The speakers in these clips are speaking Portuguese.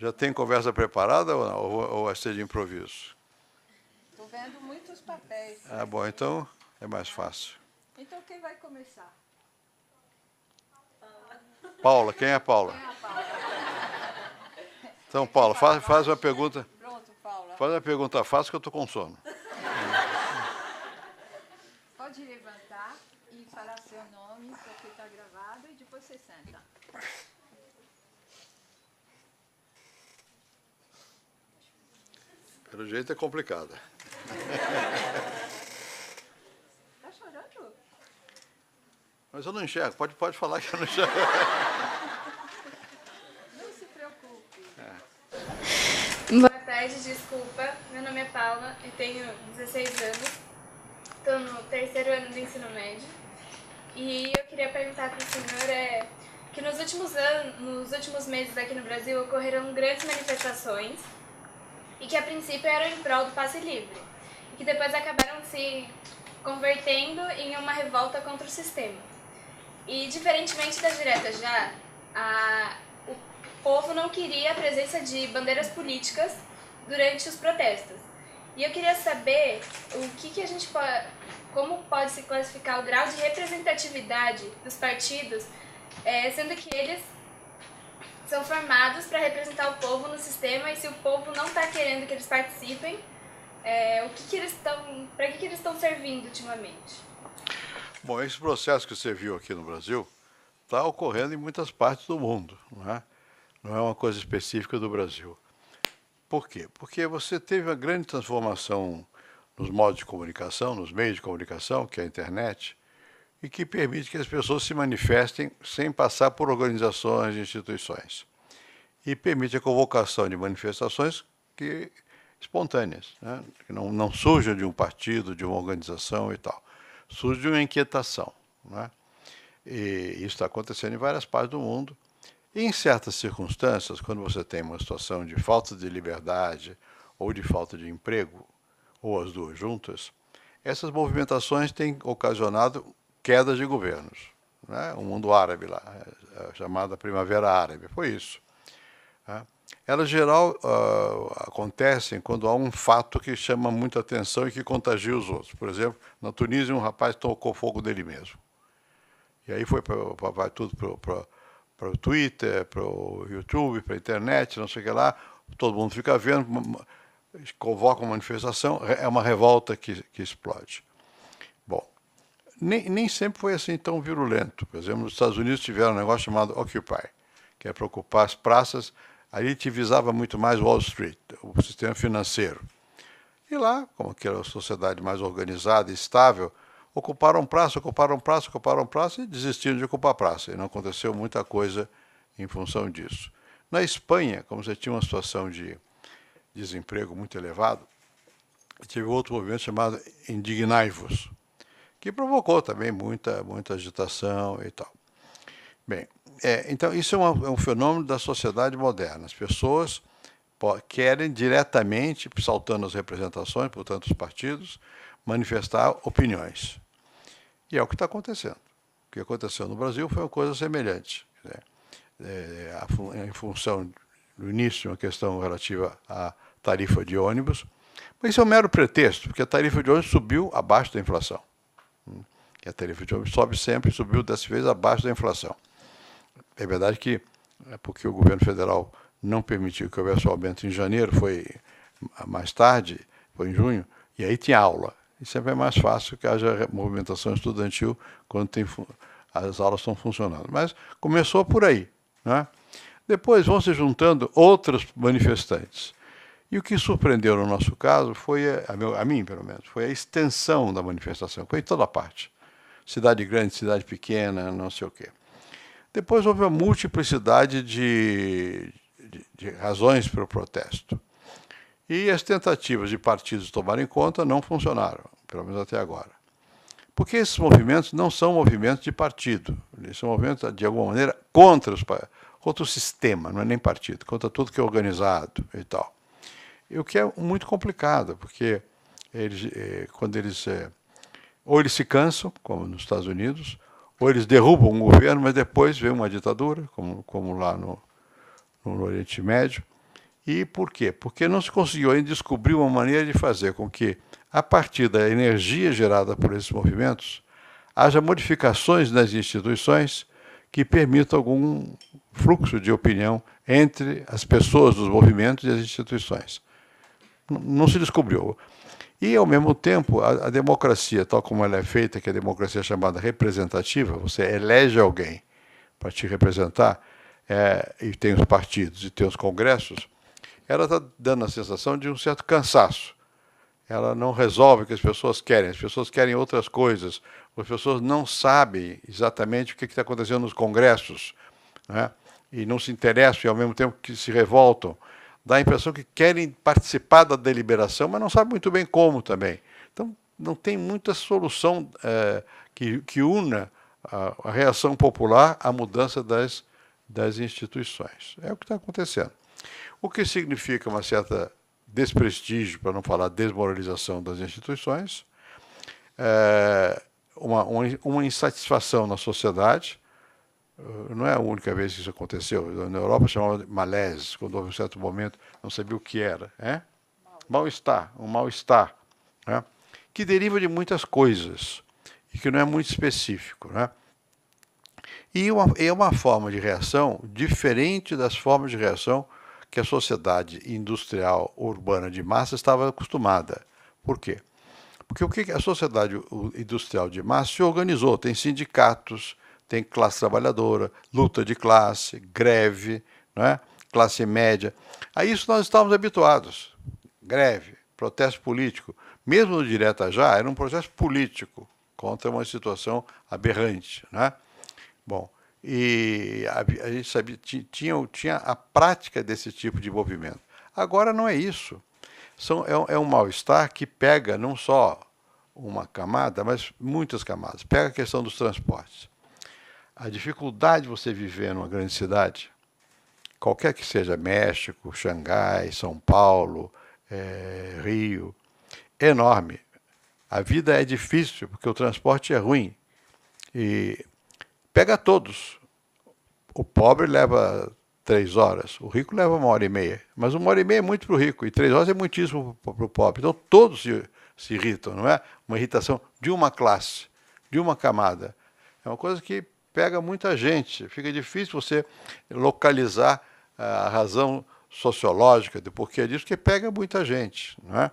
Já tem conversa preparada ou não? Ou vai ser de improviso? Estou vendo muitos papéis. Ah, bom, então é mais fácil. Então quem vai começar? Paula, quem é a Paula? Quem é a Paula? Então, Paula, faz uma pergunta. Pronto, Paula. Faz uma pergunta fácil que eu estou com sono. Pode levantar e falar seu nome, porque está gravado, e depois você senta. Pelo jeito é complicada. Está chorando? Mas eu não enxergo. Pode falar que eu não enxergo. Não se preocupe. Boa tarde, desculpa. Meu nome é Paula, eu tenho 16 anos. Estou no terceiro ano do ensino médio. E eu queria perguntar para o senhor que nos últimos meses aqui no Brasil ocorreram grandes manifestações e que a princípio eram em prol do passe livre e que depois acabaram se convertendo em uma revolta contra o sistema. E diferentemente da direta já, o povo não queria a presença de bandeiras políticas durante os protestos. E eu queria saber como pode se classificar o grau de representatividade dos partidos, sendo que eles são formados para representar o povo no sistema, e se o povo não está querendo que eles participem, para que eles estão servindo ultimamente? Bom, esse processo que você viu aqui no Brasil está ocorrendo em muitas partes do mundo, não é? Não é uma coisa específica do Brasil. Por quê? Porque você teve uma grande transformação nos modos de comunicação, nos meios de comunicação, que é a internet, e que permite que as pessoas se manifestem sem passar por organizações e instituições. E permite a convocação de manifestações espontâneas, né? Que não surjam de um partido, de uma organização e tal. Surge de uma inquietação, né? E isso está acontecendo em várias partes do mundo. E em certas circunstâncias, quando você tem uma situação de falta de liberdade ou de falta de emprego, ou as duas juntas, essas movimentações têm ocasionado quedas de governos, né? O mundo árabe lá, a chamada Primavera Árabe, foi isso, né? Elas, em geral, acontecem quando há um fato que chama muita atenção e que contagia os outros. Por exemplo, na Tunísia, um rapaz tocou fogo dele mesmo. E aí vai tudo para o Twitter, para o YouTube, para a internet, não sei o que lá, todo mundo fica vendo, convoca uma manifestação, é uma revolta que explode. Bom, nem sempre foi assim tão virulento. Por exemplo, nos Estados Unidos tiveram um negócio chamado Occupy, que é para ocupar as praças. Ali te visava muito mais Wall Street, o sistema financeiro. E lá, como aquela sociedade mais organizada e estável, ocuparam praça e desistiram de ocupar praça. E não aconteceu muita coisa em função disso. Na Espanha, como você tinha uma situação de desemprego muito elevado, teve outro movimento chamado Indignai-vos, que provocou também muita agitação e tal. Bem, então isso é um fenômeno da sociedade moderna. As pessoas querem diretamente, saltando as representações, portanto os partidos, manifestar opiniões. E é o que está acontecendo. O que aconteceu no Brasil foi uma coisa semelhante. Em função do início, uma questão relativa à tarifa de ônibus, mas isso é um mero pretexto, porque a tarifa de ônibus subiu abaixo da inflação. E a tarifa de ônibus sobe sempre, subiu dessa vez abaixo da inflação. É verdade que é porque o governo federal não permitiu que houvesse o aumento em janeiro, foi mais tarde, foi em junho, e aí tinha aula. E sempre é mais fácil que haja movimentação estudantil quando as aulas estão funcionando. Mas começou por aí, né? Depois vão se juntando outros manifestantes. E o que surpreendeu no nosso caso foi, a mim pelo menos, foi a extensão da manifestação. Foi em toda parte. Cidade grande, cidade pequena, não sei o quê. Depois houve uma multiplicidade de razões para o protesto. E as tentativas de partidos tomarem conta não funcionaram, pelo menos até agora. Porque esses movimentos não são movimentos de partido, eles são movimentos, de alguma maneira, contra o sistema, não é nem partido, contra tudo que é organizado e tal. E o que é muito complicado, porque ou eles se cansam, como nos Estados Unidos, ou eles derrubam um governo, mas depois vem uma ditadura, como lá no Oriente Médio, E por quê? Porque não se conseguiu ainda descobrir uma maneira de fazer com que, a partir da energia gerada por esses movimentos, haja modificações nas instituições que permitam algum fluxo de opinião entre as pessoas dos movimentos e as instituições. Não se descobriu. E, ao mesmo tempo, a democracia, tal como ela é feita, que é a democracia chamada representativa, você elege alguém para te representar, e tem os partidos e tem os congressos, ela está dando a sensação de um certo cansaço. Ela não resolve o que as pessoas querem outras coisas, as pessoas não sabem exatamente o que está acontecendo nos congressos, né? E não se interessam e, ao mesmo tempo, que se revoltam. Dá a impressão que querem participar da deliberação, mas não sabem muito bem como também. Então, não tem muita solução que una a reação popular à mudança das instituições. É o que está acontecendo. O que significa uma certa desprestígio, para não falar desmoralização das instituições, uma insatisfação na sociedade. Não é a única vez que isso aconteceu. Na Europa chamava de malaise, quando houve um certo momento, não sabia o que era. Mal-estar, um mal-estar, né? Que deriva de muitas coisas e que não é muito específico, né? E é uma forma de reação diferente das formas de reação que a sociedade industrial urbana de massa estava acostumada. Por quê? Porque o que a sociedade industrial de massa se organizou, tem sindicatos, tem classe trabalhadora, luta de classe, greve, não é? Classe média. A isso nós estávamos habituados. Greve, protesto político. Mesmo no Direta Já, era um processo político contra uma situação aberrante, né? Bom, e a gente sabia, tinha a prática desse tipo de movimento. Agora não é isso. É um mal-estar que pega não só uma camada, mas muitas camadas. Pega a questão dos transportes. A dificuldade de você viver numa grande cidade, qualquer que seja México, Xangai, São Paulo, Rio, é enorme. A vida é difícil porque o transporte é ruim. E pega todos. O pobre leva 3 horas, o rico leva 1h30. Mas 1h30 é muito para o rico e 3 horas é muitíssimo para o pobre. Então todos se irritam, não é? Uma irritação de uma classe, de uma camada. É uma coisa que pega muita gente. Fica difícil você localizar a razão sociológica do porquê disso, porque pega muita gente, não é?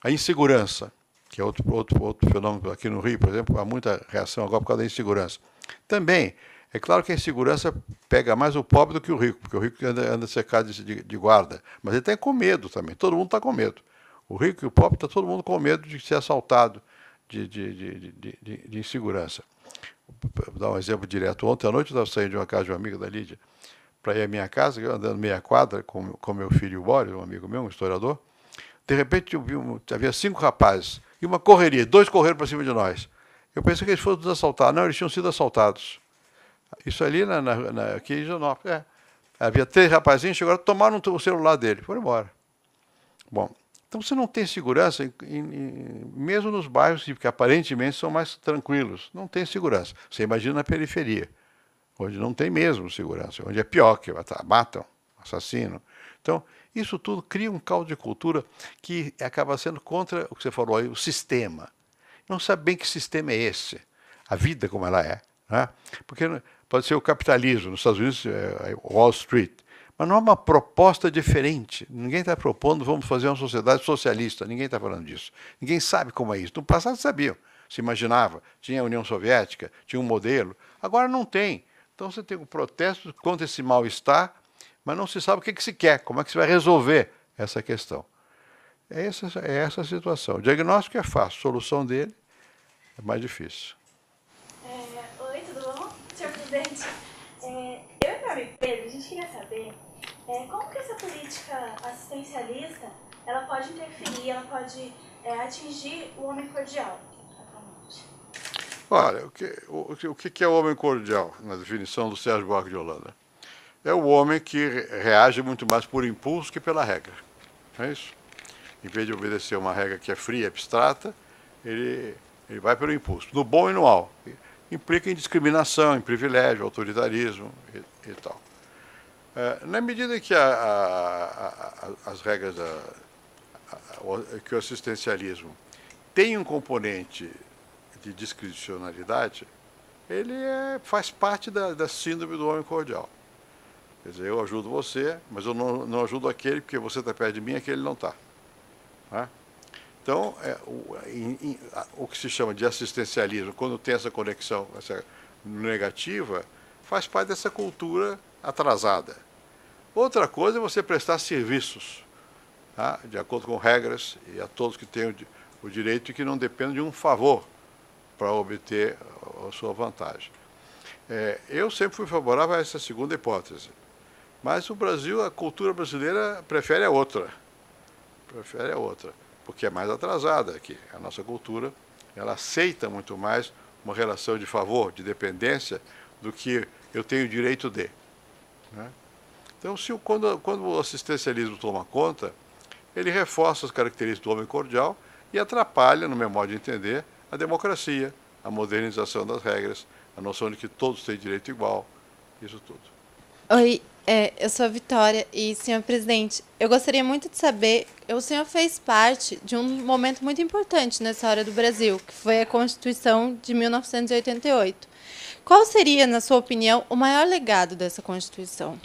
A insegurança, que é outro fenômeno aqui no Rio, por exemplo, há muita reação agora por causa da insegurança. Também, é claro que a insegurança pega mais o pobre do que o rico, porque o rico anda cercado de guarda, mas ele está com medo também, todo mundo está com medo. O rico e o pobre está todo mundo com medo de ser assaltado, de insegurança. Vou dar um exemplo direto. Ontem à noite eu estava saindo de uma casa de uma amiga da Lídia para ir à minha casa, eu andando meia quadra com meu filho Boris, um amigo meu, um historiador. De repente havia 5 rapazes e uma correria, 2 correram para cima de nós. Eu pensei que eles foram nos assaltar. Não, eles tinham sido assaltados. Isso ali aqui em Higienópolis. Havia 3 rapazinhos, chegaram, tomaram o celular dele, foram embora. Bom, então você não tem segurança, mesmo nos bairros que aparentemente são mais tranquilos. Não tem segurança. Você imagina na periferia, onde não tem mesmo segurança, onde é pior, que matam, assassinam. Então, isso tudo cria um caldo de cultura que acaba sendo contra o que você falou aí, o sistema. Não sabe bem que sistema é esse, a vida como ela é, né? Porque pode ser o capitalismo, nos Estados Unidos é Wall Street, mas não é uma proposta diferente. Ninguém está propondo, vamos fazer uma sociedade socialista, ninguém está falando disso. Ninguém sabe como é isso. No passado sabiam, se imaginava, tinha a União Soviética, tinha um modelo, agora não tem. Então você tem um protesto contra esse mal-estar, mas não se sabe o que se quer, como é que se vai resolver essa questão. É essa a situação. O diagnóstico é fácil, a solução dele é mais difícil. Oi, tudo bom? Senhor presidente, eu e meu amigo Pedro, a gente queria saber como que essa política assistencialista ela pode interferir, ela pode atingir o homem cordial atualmente. Olha, o que é o homem cordial, na definição do Sérgio Buarque de Holanda? É o homem que reage muito mais por impulso que pela regra. Não é isso? Em vez de obedecer uma regra que é fria, abstrata, ele vai pelo impulso, no bom e no mal. Implica em discriminação, em privilégio, autoritarismo e tal. Na medida que as regras que o assistencialismo tem um componente de discricionalidade, ele faz parte da síndrome do homem cordial. Quer dizer, eu ajudo você, mas eu não ajudo aquele porque você está perto de mim e aquele não está. Né? Então, o que se chama de assistencialismo, quando tem essa conexão essa negativa, faz parte dessa cultura atrasada. Outra coisa é você prestar serviços, tá? De acordo com regras, e a todos que têm o direito e que não dependem de um favor para obter a sua vantagem. Eu sempre fui favorável a essa segunda hipótese. Mas o Brasil, a cultura brasileira prefere a outra. Prefere a outra, porque é mais atrasada aqui. A nossa cultura, ela aceita muito mais uma relação de favor, de dependência, do que eu tenho direito de. Né? Então, quando o assistencialismo toma conta, ele reforça as características do homem cordial e atrapalha, no meu modo de entender, a democracia, a modernização das regras, a noção de que todos têm direito igual, isso tudo. Oi, eu sou a Vitória e, senhor presidente, eu gostaria muito de saber, o senhor fez parte de um momento muito importante na história do Brasil, que foi a Constituição de 1988. Qual seria, na sua opinião, o maior legado dessa Constituição?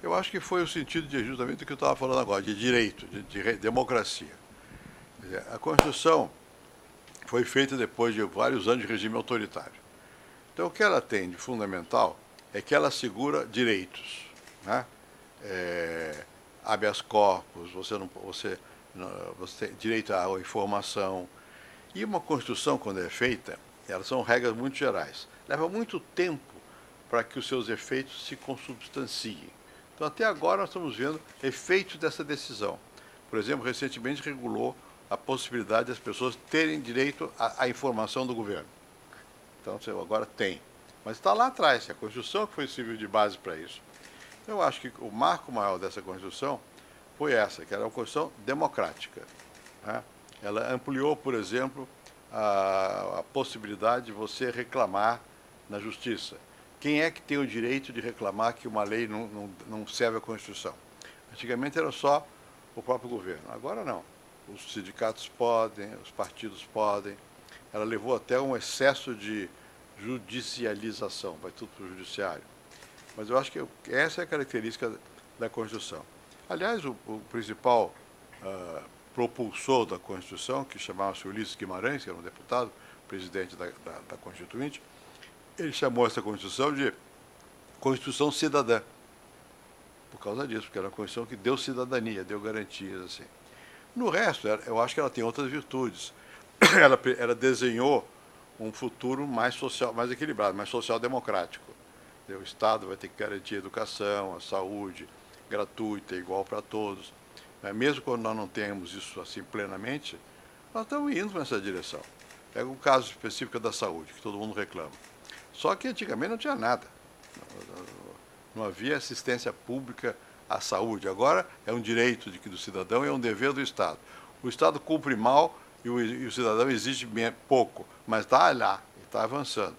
Eu acho que foi o sentido de justamente do que eu estava falando agora, de direito, de democracia. A Constituição foi feita depois de vários anos de regime autoritário. Então, o que ela tem de fundamental é que ela assegura direitos. Né? Habeas corpus, você tem direito à informação. E uma Constituição, quando é feita, elas são regras muito gerais. Leva muito tempo para que os seus efeitos se consubstanciem. Então, até agora, nós estamos vendo efeitos dessa decisão. Por exemplo, recentemente regulou a possibilidade das pessoas terem direito à informação do governo. Então, você agora tem. Mas está lá atrás, a Constituição que foi serviu de base para isso. Então, eu acho que o marco maior dessa Constituição foi essa, que era uma Constituição democrática. Né? Ela ampliou, por exemplo, a possibilidade de você reclamar na Justiça. Quem é que tem o direito de reclamar que uma lei não serve à Constituição? Antigamente era só o próprio governo, agora não. Os sindicatos podem, os partidos podem. Ela levou até um excesso de judicialização, vai tudo para o judiciário. Mas eu acho que essa é a característica da Constituição. Aliás, o principal propulsor da Constituição, que chamava-se Ulisses Guimarães, que era um deputado, presidente da Constituinte, ele chamou essa Constituição de Constituição Cidadã. Por causa disso, porque era uma Constituição que deu cidadania, deu garantias. Assim. No resto, eu acho que ela tem outras virtudes. Ela desenhou um futuro mais social, mais equilibrado, mais social-democrático. O Estado vai ter que garantir a educação, a saúde gratuita, igual para todos. Mesmo quando nós não temos isso assim plenamente, nós estamos indo nessa direção. Pega um caso específico da saúde, que todo mundo reclama. Só que antigamente não tinha nada. Não havia assistência pública à saúde. Agora é um direito do cidadão e é um dever do Estado. O Estado cumpre mal e o cidadão exige pouco, mas está lá, está avançando.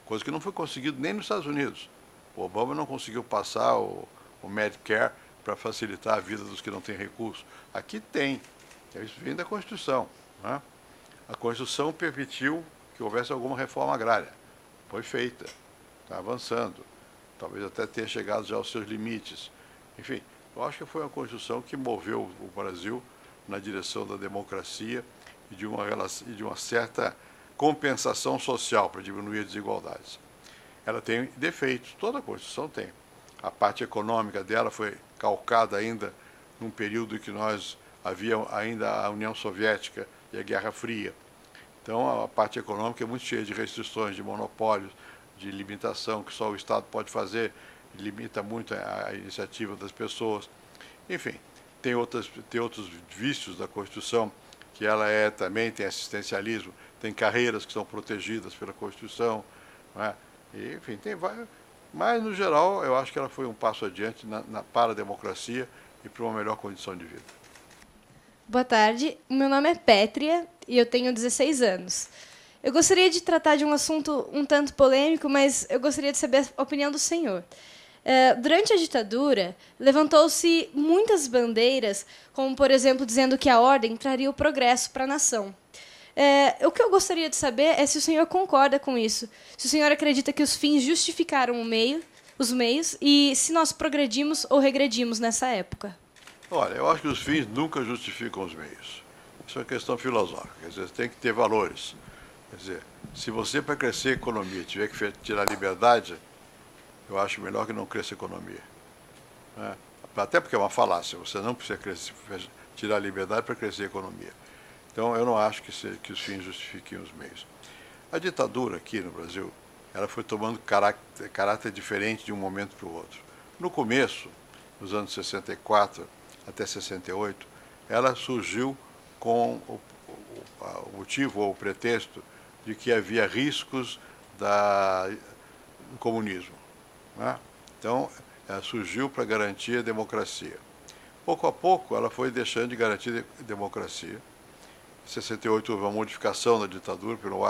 Coisa que não foi conseguido nem nos Estados Unidos. O Obama não conseguiu passar o Medicare para facilitar a vida dos que não têm recursos. Aqui tem. Isso vem da Constituição. Né? A Constituição permitiu que houvesse alguma reforma agrária. Foi feita. Está avançando. Talvez até tenha chegado já aos seus limites. Enfim, eu acho que foi uma Constituição que moveu o Brasil na direção da democracia e de uma certa compensação social para diminuir as desigualdades. Ela tem defeitos, toda a Constituição tem. A parte econômica dela foi calcada ainda num período em que havia ainda a União Soviética e a Guerra Fria. Então, a parte econômica é muito cheia de restrições, de monopólios, de limitação que só o Estado pode fazer, limita muito a iniciativa das pessoas. Enfim, tem outros vícios da Constituição, que ela também tem assistencialismo, tem carreiras que são protegidas pela Constituição, não é? E, enfim, tem várias. Mas, no geral, eu acho que ela foi um passo adiante para a democracia e para uma melhor condição de vida. Boa tarde, meu nome é Pétria e eu tenho 16 anos. Eu gostaria de tratar de um assunto um tanto polêmico, mas eu gostaria de saber a opinião do senhor. Durante a ditadura, levantou-se muitas bandeiras, como, por exemplo, dizendo que a ordem traria o progresso para a nação. O que eu gostaria de saber é se o senhor concorda com isso, se o senhor acredita que os fins justificaram os meios, e se nós progredimos ou regredimos nessa época. Olha, eu acho que os fins nunca justificam os meios. Isso é uma questão filosófica. Quer dizer, tem que ter valores. Quer dizer, se você, para crescer a economia, tiver que tirar a liberdade, eu acho melhor que não cresça a economia. Né? Até porque é uma falácia. Você não precisa tirar a liberdade para crescer a economia. Então, eu não acho que os fins justifiquem os meios. A ditadura aqui no Brasil, ela foi tomando caráter diferente de um momento para o outro. No começo, nos anos 64 até 68, ela surgiu com o motivo ou o pretexto de que havia riscos do comunismo. Né? Então, ela surgiu para garantir a democracia. Pouco a pouco, ela foi deixando de garantir a democracia. Em 68 houve uma modificação da ditadura pelo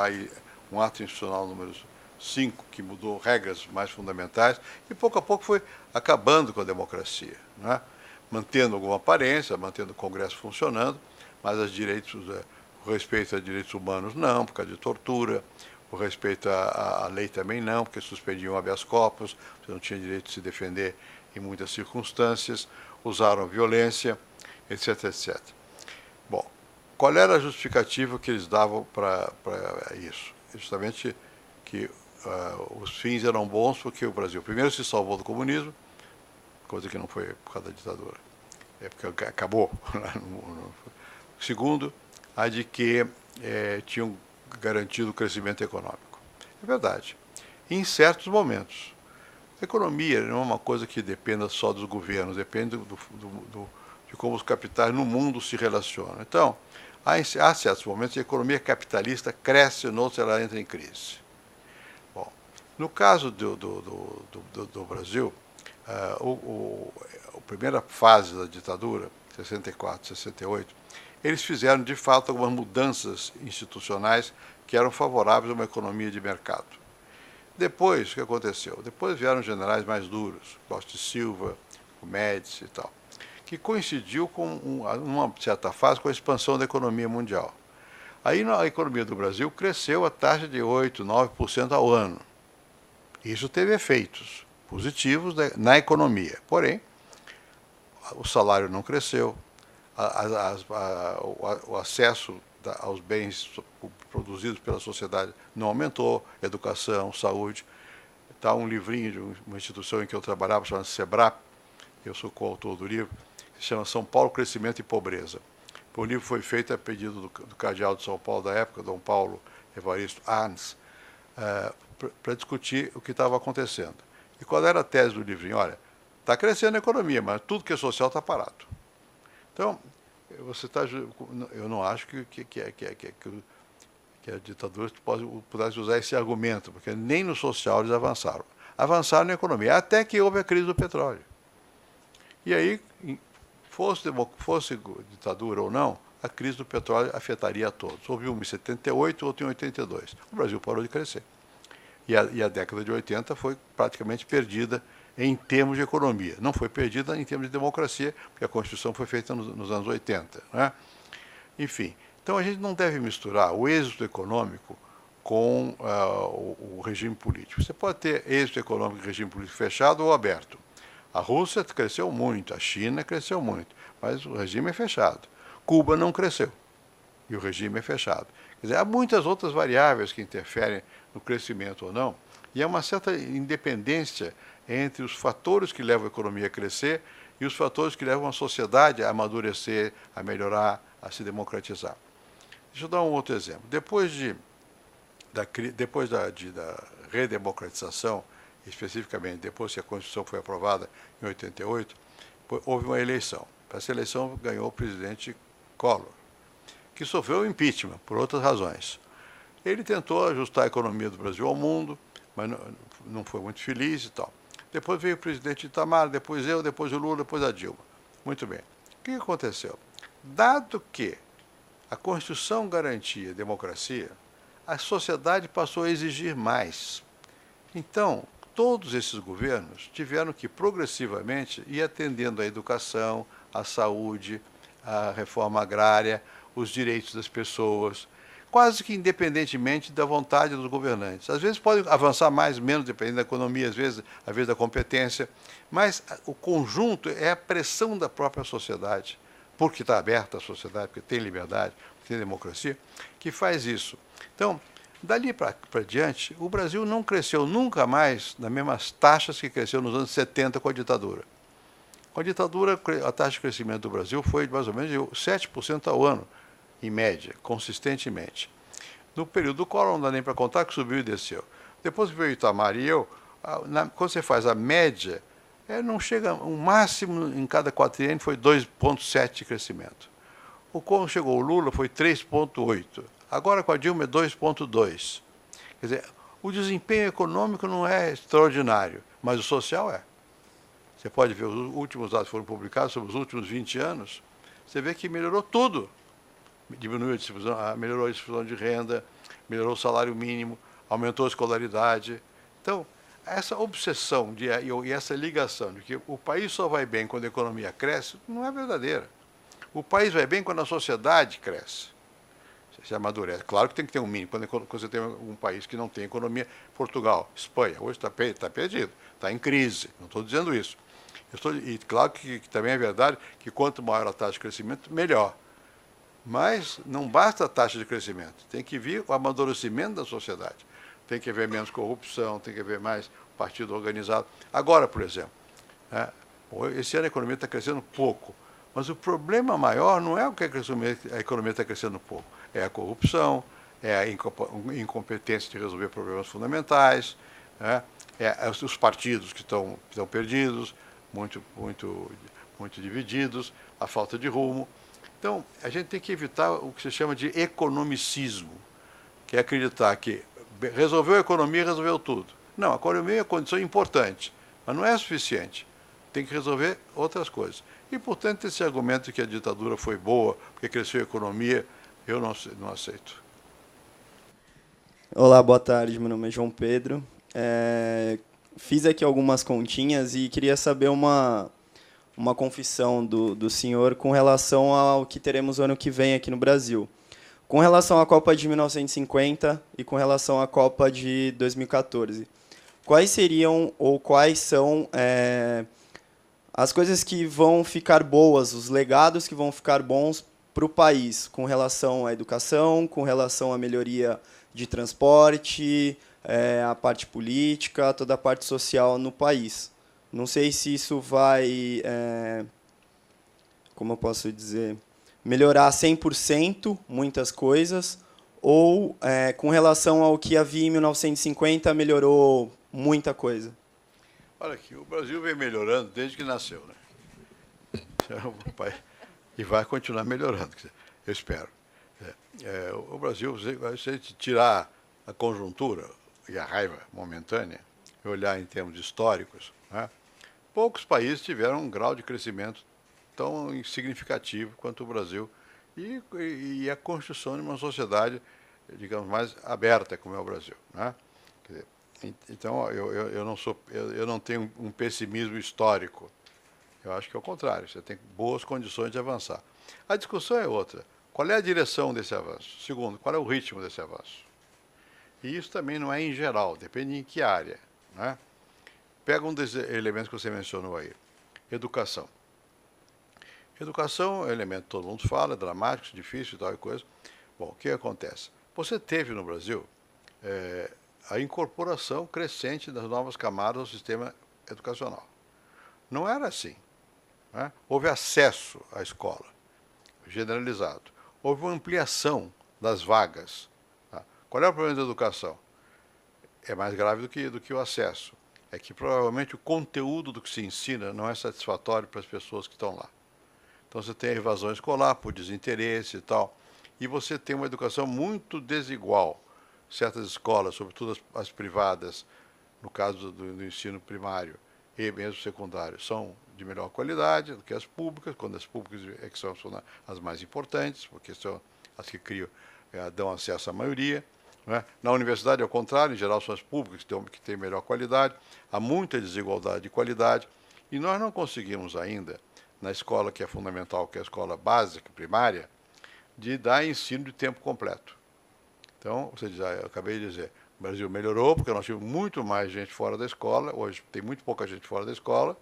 um ato institucional número 5, que mudou regras mais fundamentais, e pouco a pouco foi acabando com a democracia, né? Mantendo alguma aparência, mantendo o Congresso funcionando, mas o respeito a direitos humanos não, por causa de tortura, o respeito à lei também não, porque suspendiam habeas corpus, você não tinha direito de se defender em muitas circunstâncias, usaram violência, etc, etc. Bom, qual era a justificativa que eles davam para isso? Justamente que os fins eram bons porque o Brasil, primeiro, se salvou do comunismo, coisa que não foi por causa da ditadura, é porque acabou. Segundo, a de que tinham garantido o crescimento econômico. É verdade. Em certos momentos. A economia não é uma coisa que dependa só dos governos, depende de como os capitais no mundo se relacionam. Então, há certos momentos que a economia capitalista cresce e noutros ela entra em crise. Bom, no caso do Brasil, a primeira fase da ditadura, 64, 68, eles fizeram, de fato, algumas mudanças institucionais que eram favoráveis a uma economia de mercado. Depois, o que aconteceu? Depois vieram generais mais duros, Costa e Silva, o Médici e tal, que coincidiu com, uma certa fase, com a expansão da economia mundial. Aí a economia do Brasil cresceu a taxa de 8%, 9% ao ano. Isso teve efeitos positivos na economia. Porém, o salário não cresceu, o acesso aos bens produzidos pela sociedade não aumentou, educação, saúde. Está um livrinho de uma instituição em que eu trabalhava, chamada SEBRAP, eu sou coautor do livro, que se chama São Paulo, Crescimento e Pobreza. O livro foi feito a pedido do cardeal de São Paulo da época, Dom Paulo Evaristo Arns, para discutir o que estava acontecendo. E qual era a tese do livrinho? Olha, está crescendo a economia, mas tudo que é social está parado. Então, eu não acho que a ditadura pudesse usar esse argumento, porque nem no social eles avançaram. Avançaram na economia, até que houve a crise do petróleo. E aí, fosse ditadura ou não, a crise do petróleo afetaria a todos. Houve uma em 78, outra em 82. O Brasil parou de crescer. E a década de 80 foi praticamente perdida em termos de economia. Não foi perdida em termos de democracia, porque a Constituição foi feita nos anos 80. Né? Enfim, então a gente não deve misturar o êxito econômico com o regime político. Você pode ter êxito econômico e regime político fechado ou aberto. A Rússia cresceu muito, a China cresceu muito, mas o regime é fechado. Cuba não cresceu e o regime é fechado. Quer dizer, há muitas outras variáveis que interferem no crescimento ou não, e há uma certa independência entre os fatores que levam a economia a crescer e os fatores que levam a sociedade a amadurecer, a melhorar, a se democratizar. Deixa eu dar um outro exemplo. Depois da redemocratização, especificamente depois que a Constituição foi aprovada em 88, houve uma eleição. Para essa eleição ganhou o presidente Collor, que sofreu impeachment por outras razões. Ele tentou ajustar a economia do Brasil ao mundo, mas não foi muito feliz e tal. Depois veio o presidente Itamar, depois eu, depois o Lula, depois a Dilma. Muito bem. O que aconteceu? Dado que a Constituição garantia a democracia, a sociedade passou a exigir mais. Então, todos esses governos tiveram que progressivamente ir atendendo à educação, à saúde, à reforma agrária, os direitos das pessoas, quase que independentemente da vontade dos governantes. Às vezes pode avançar mais, menos, dependendo da economia, às vezes da competência, mas o conjunto é a pressão da própria sociedade, porque está aberta a sociedade, porque tem liberdade, porque tem democracia, que faz isso. Então, dali para diante, o Brasil não cresceu nunca mais nas mesmas taxas que cresceu nos anos 70 com a ditadura. Com a ditadura, a taxa de crescimento do Brasil foi de mais ou menos de 7% ao ano, em média, consistentemente. No período do Collor, não dá nem para contar que subiu e desceu. Depois que veio o Itamar e eu, quando você faz a média, não chega, o máximo em cada quatriênio foi 2,7% de crescimento. Quando chegou o Lula foi 3,8%. Agora com a Dilma é 2,2%. Quer dizer, o desempenho econômico não é extraordinário, mas o social é. Você pode ver, os últimos dados que foram publicados sobre os últimos 20 anos, você vê que melhorou tudo. Diminuiu melhorou a distribuição de renda, melhorou o salário mínimo, aumentou a escolaridade. Então, essa obsessão e essa ligação de que o país só vai bem quando a economia cresce, não é verdadeira. O país vai bem quando a sociedade cresce. Se amadurece. Claro que tem que ter um mínimo. Quando você tem um país que não tem economia, Portugal, Espanha, hoje está perdido, está em crise. Não estou dizendo isso. E claro que também é verdade que quanto maior a taxa de crescimento, melhor. Mas não basta a taxa de crescimento, tem que vir o amadurecimento da sociedade. Tem que haver menos corrupção, tem que haver mais partido organizado. Agora, por exemplo, esse ano a economia está crescendo pouco, mas o problema maior não é o que a economia está crescendo pouco, é a corrupção, é a incompetência de resolver problemas fundamentais, os partidos que estão perdidos, muito divididos, a falta de rumo. Então, a gente tem que evitar o que se chama de economicismo, que é acreditar que resolveu a economia, resolveu tudo. Não, a economia é uma condição importante, mas não é suficiente. Tem que resolver outras coisas. E, portanto, esse argumento de que a ditadura foi boa, porque cresceu a economia, eu não aceito. Olá, boa tarde. Meu nome é João Pedro. Fiz aqui algumas continhas e queria saber uma confissão do senhor com relação ao que teremos o ano que vem aqui no Brasil. Com relação à Copa de 1950 e com relação à Copa de 2014, quais seriam ou quais são as coisas que vão ficar boas, os legados que vão ficar bons para o país, com relação à educação, com relação à melhoria de transporte, a parte política, toda a parte social no país? Não sei se isso vai, como eu posso dizer, melhorar 100% muitas coisas, ou com relação ao que havia em 1950 melhorou muita coisa. Olha aqui, o Brasil vem melhorando desde que nasceu, né? E vai continuar melhorando, eu espero. O Brasil, se a gente tirar a conjuntura e a raiva momentânea, e olhar em termos históricos, né, poucos países tiveram um grau de crescimento tão significativo quanto o Brasil e a construção de uma sociedade, digamos, mais aberta como é o Brasil, né? Quer dizer, então, eu não tenho um pessimismo histórico. Eu acho que é o contrário, você tem boas condições de avançar. A discussão é outra. Qual é a direção desse avanço? Segundo, qual é o ritmo desse avanço? E isso também não é em geral, depende em que área, né? Pega um dos elementos que você mencionou aí, educação. Educação é um elemento que todo mundo fala, é dramático, difícil e tal e coisa. Bom, o que acontece? Você teve no Brasil a incorporação crescente das novas camadas ao sistema educacional. Não era assim, né? Houve acesso à escola, generalizado. Houve uma ampliação das vagas. Tá? Qual é o problema da educação? É mais grave do que o acesso. É que provavelmente o conteúdo do que se ensina não é satisfatório para as pessoas que estão lá. Então você tem a evasão escolar por desinteresse e tal, e você tem uma educação muito desigual. Certas escolas, sobretudo as privadas, no caso do ensino primário e mesmo secundário, são de melhor qualidade do que as públicas, quando as públicas é que são as mais importantes, porque são as que dão acesso à maioria. Não é? Na universidade, ao contrário, em geral são as públicas que têm melhor qualidade, há muita desigualdade de qualidade, e nós não conseguimos ainda, na escola que é fundamental, que é a escola básica, primária, de dar ensino de tempo completo. Então, você diz, eu acabei de dizer, o Brasil melhorou porque nós tínhamos muito mais gente fora da escola, hoje tem muito pouca gente fora da escola,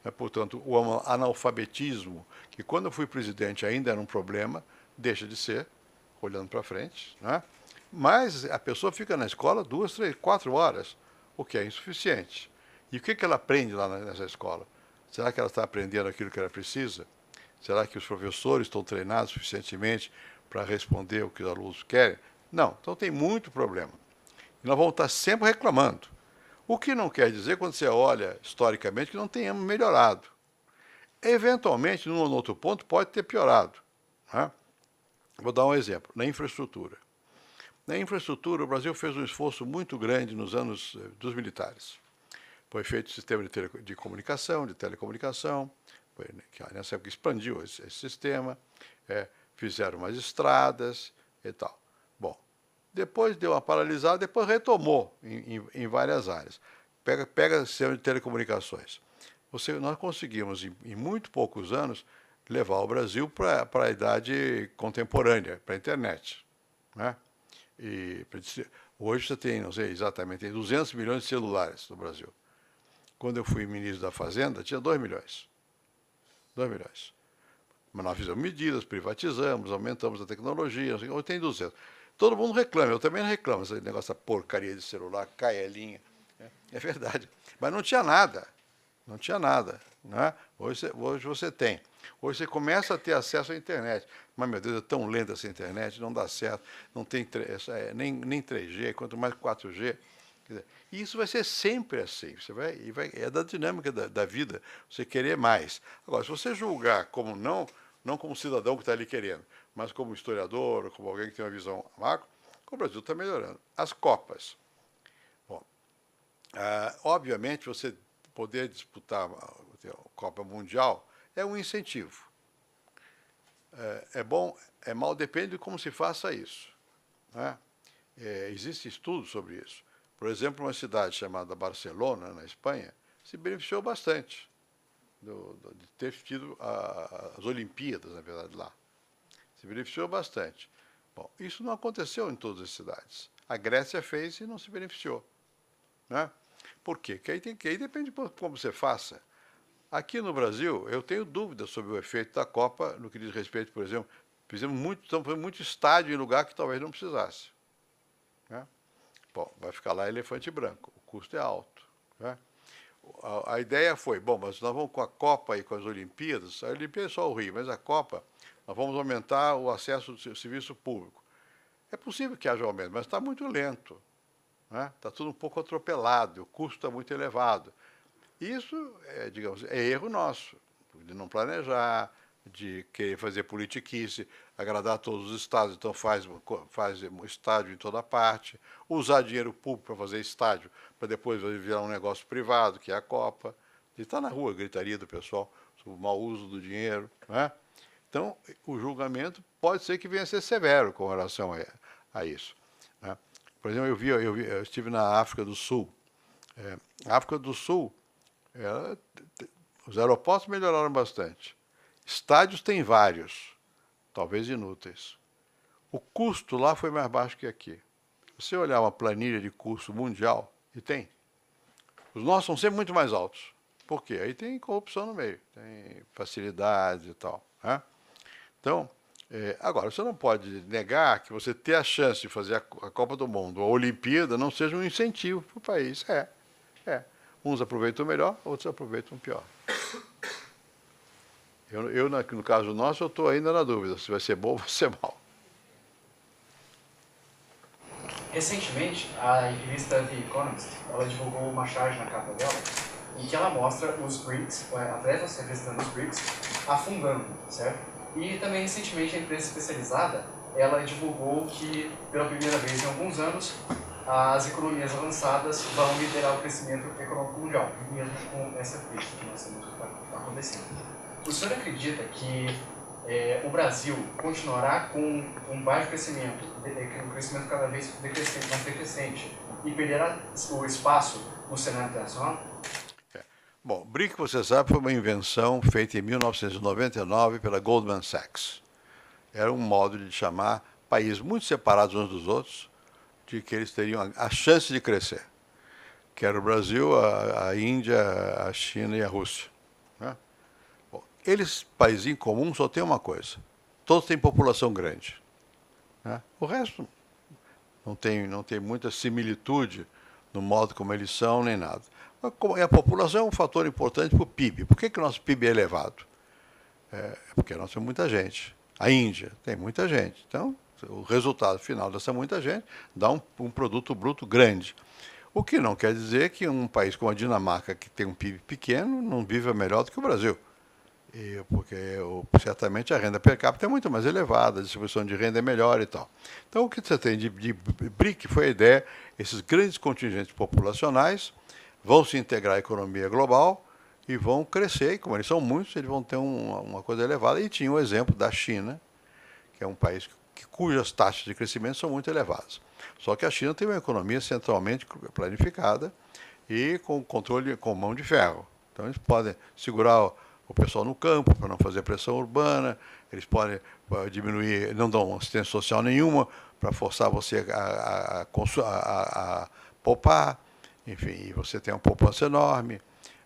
né? Portanto, o analfabetismo, que quando eu fui presidente ainda era um problema, deixa de ser, olhando para frente, né? Mas a pessoa fica na escola 2, 3, 4 horas, o que é insuficiente. E o que ela aprende lá nessa escola? Será que ela está aprendendo aquilo que ela precisa? Será que os professores estão treinados suficientemente para responder o que os alunos querem? Não, então tem muito problema. E nós vamos estar sempre reclamando. O que não quer dizer, quando você olha historicamente, que não tenhamos melhorado. Eventualmente, num ou outro ponto, pode ter piorado, né? Vou dar um exemplo, na infraestrutura. Na infraestrutura, o Brasil fez um esforço muito grande nos anos dos militares. Foi feito o sistema de comunicação, de telecomunicação, que nessa época expandiu esse sistema, fizeram umas estradas e tal. Bom, depois deu uma paralisada, depois retomou em várias áreas. Pega o sistema de telecomunicações. Nós conseguimos, em muito poucos anos, levar o Brasil para a idade contemporânea, para a internet, né? E hoje você tem, não sei exatamente, tem 200 milhões de celulares no Brasil. Quando eu fui ministro da Fazenda, tinha 2 milhões. 2 milhões. Mas nós fizemos medidas, privatizamos, aumentamos a tecnologia, hoje tem 200. Todo mundo reclama, eu também reclamo, esse negócio da porcaria de celular, caelinha. É verdade. Mas não tinha nada. Não tinha nada, né? Hoje você tem. Hoje você começa a ter acesso à internet. Mas, meu Deus, é tão lenta essa internet, não dá certo, não tem nem 3G, quanto mais 4G. E isso vai ser sempre assim. É da dinâmica da vida, você querer mais. Agora, se você julgar como não como cidadão que está ali querendo, mas como historiador, como alguém que tem uma visão macro, o Brasil está melhorando. As Copas. Bom, obviamente, você poder disputar a Copa Mundial é um incentivo. É bom, é mal, depende de como se faça isso, né? Existem estudos sobre isso. Por exemplo, uma cidade chamada Barcelona, na Espanha, se beneficiou bastante de ter tido as Olimpíadas, na verdade, lá. Se beneficiou bastante. Bom, isso não aconteceu em todas as cidades. A Grécia fez e não se beneficiou, né? Por quê? Porque aí depende de como você faça. Aqui no Brasil, eu tenho dúvidas sobre o efeito da Copa no que diz respeito, por exemplo, fizemos muito estádio em lugar que talvez não precisasse, né? Bom, vai ficar lá elefante branco, o custo é alto, né? A ideia foi, bom, mas nós vamos com a Copa e com as Olimpíadas, a Olimpíada é só o Rio, mas a Copa, nós vamos aumentar o acesso do serviço público. É possível que haja aumento, mas está muito lento, né? Está tudo um pouco atropelado, o custo está muito elevado. Isso, digamos, é erro nosso, de não planejar, de querer fazer politiquice, agradar todos os estados, então faz estádio em toda parte, usar dinheiro público para fazer estádio, para depois virar um negócio privado, que é a Copa. E está na rua a gritaria do pessoal sobre o mau uso do dinheiro, né? Então, o julgamento pode ser que venha a ser severo com relação a isso, né? Por exemplo, eu estive na África do Sul. A África do Sul, os aeroportos melhoraram bastante. Estádios tem vários, talvez inúteis. O custo lá foi mais baixo que aqui. Se você olhar uma planilha de custo mundial, e tem, os nossos são sempre muito mais altos. Por quê? Aí tem corrupção no meio, tem facilidades e tal, né? Então, agora, você não pode negar que você ter a chance de fazer a Copa do Mundo, a Olimpíada, não seja um incentivo para o país. Uns aproveitam melhor, outros aproveitam pior. No caso nosso, eu estou ainda na dúvida se vai ser bom ou vai ser mal. Recentemente, a revista The Economist, ela divulgou uma charge na capa dela, em que ela mostra os BRICS, atletas representando os BRICS, afundando, certo? E também, recentemente, a empresa especializada, ela divulgou que, pela primeira vez em alguns anos, as economias avançadas vão liderar o crescimento econômico mundial, mesmo com essa crise que nós estamos acontecendo. O senhor acredita que o Brasil continuará com um baixo crescimento, um crescimento cada vez mais decrescente, e perderá o espaço no cenário internacional? Bom, BRIC, você sabe, foi uma invenção feita em 1999 pela Goldman Sachs. Era um modo de chamar países muito separados uns dos outros, de que eles teriam a chance de crescer, que era o Brasil, a Índia, a China e a Rússia. Né? Bom, eles, países em comum, só tem uma coisa: todos têm população grande. Né? O resto não tem muita similitude no modo como eles são, nem nada. A população é um fator importante para o PIB. Por que o nosso PIB é elevado? Porque nós temos muita gente. A Índia tem muita gente. Então, o resultado final dessa muita gente dá um produto bruto grande. O que não quer dizer que um país como a Dinamarca, que tem um PIB pequeno, não viva melhor do que o Brasil. Porque certamente a renda per capita é muito mais elevada, a distribuição de renda é melhor e tal. Então, o que você tem de BRIC foi a ideia: esses grandes contingentes populacionais vão se integrar à economia global e vão crescer, e como eles são muitos, eles vão ter uma coisa elevada. E tinha o exemplo da China, que é um país cujas taxas de crescimento são muito elevadas. Só que a China tem uma economia centralmente planificada e com controle com mão de ferro. Então eles podem segurar o pessoal no campo para não fazer pressão urbana, eles podem diminuir, não dão assistência social nenhuma para forçar você a poupar. Enfim, e você tem uma poupança enorme.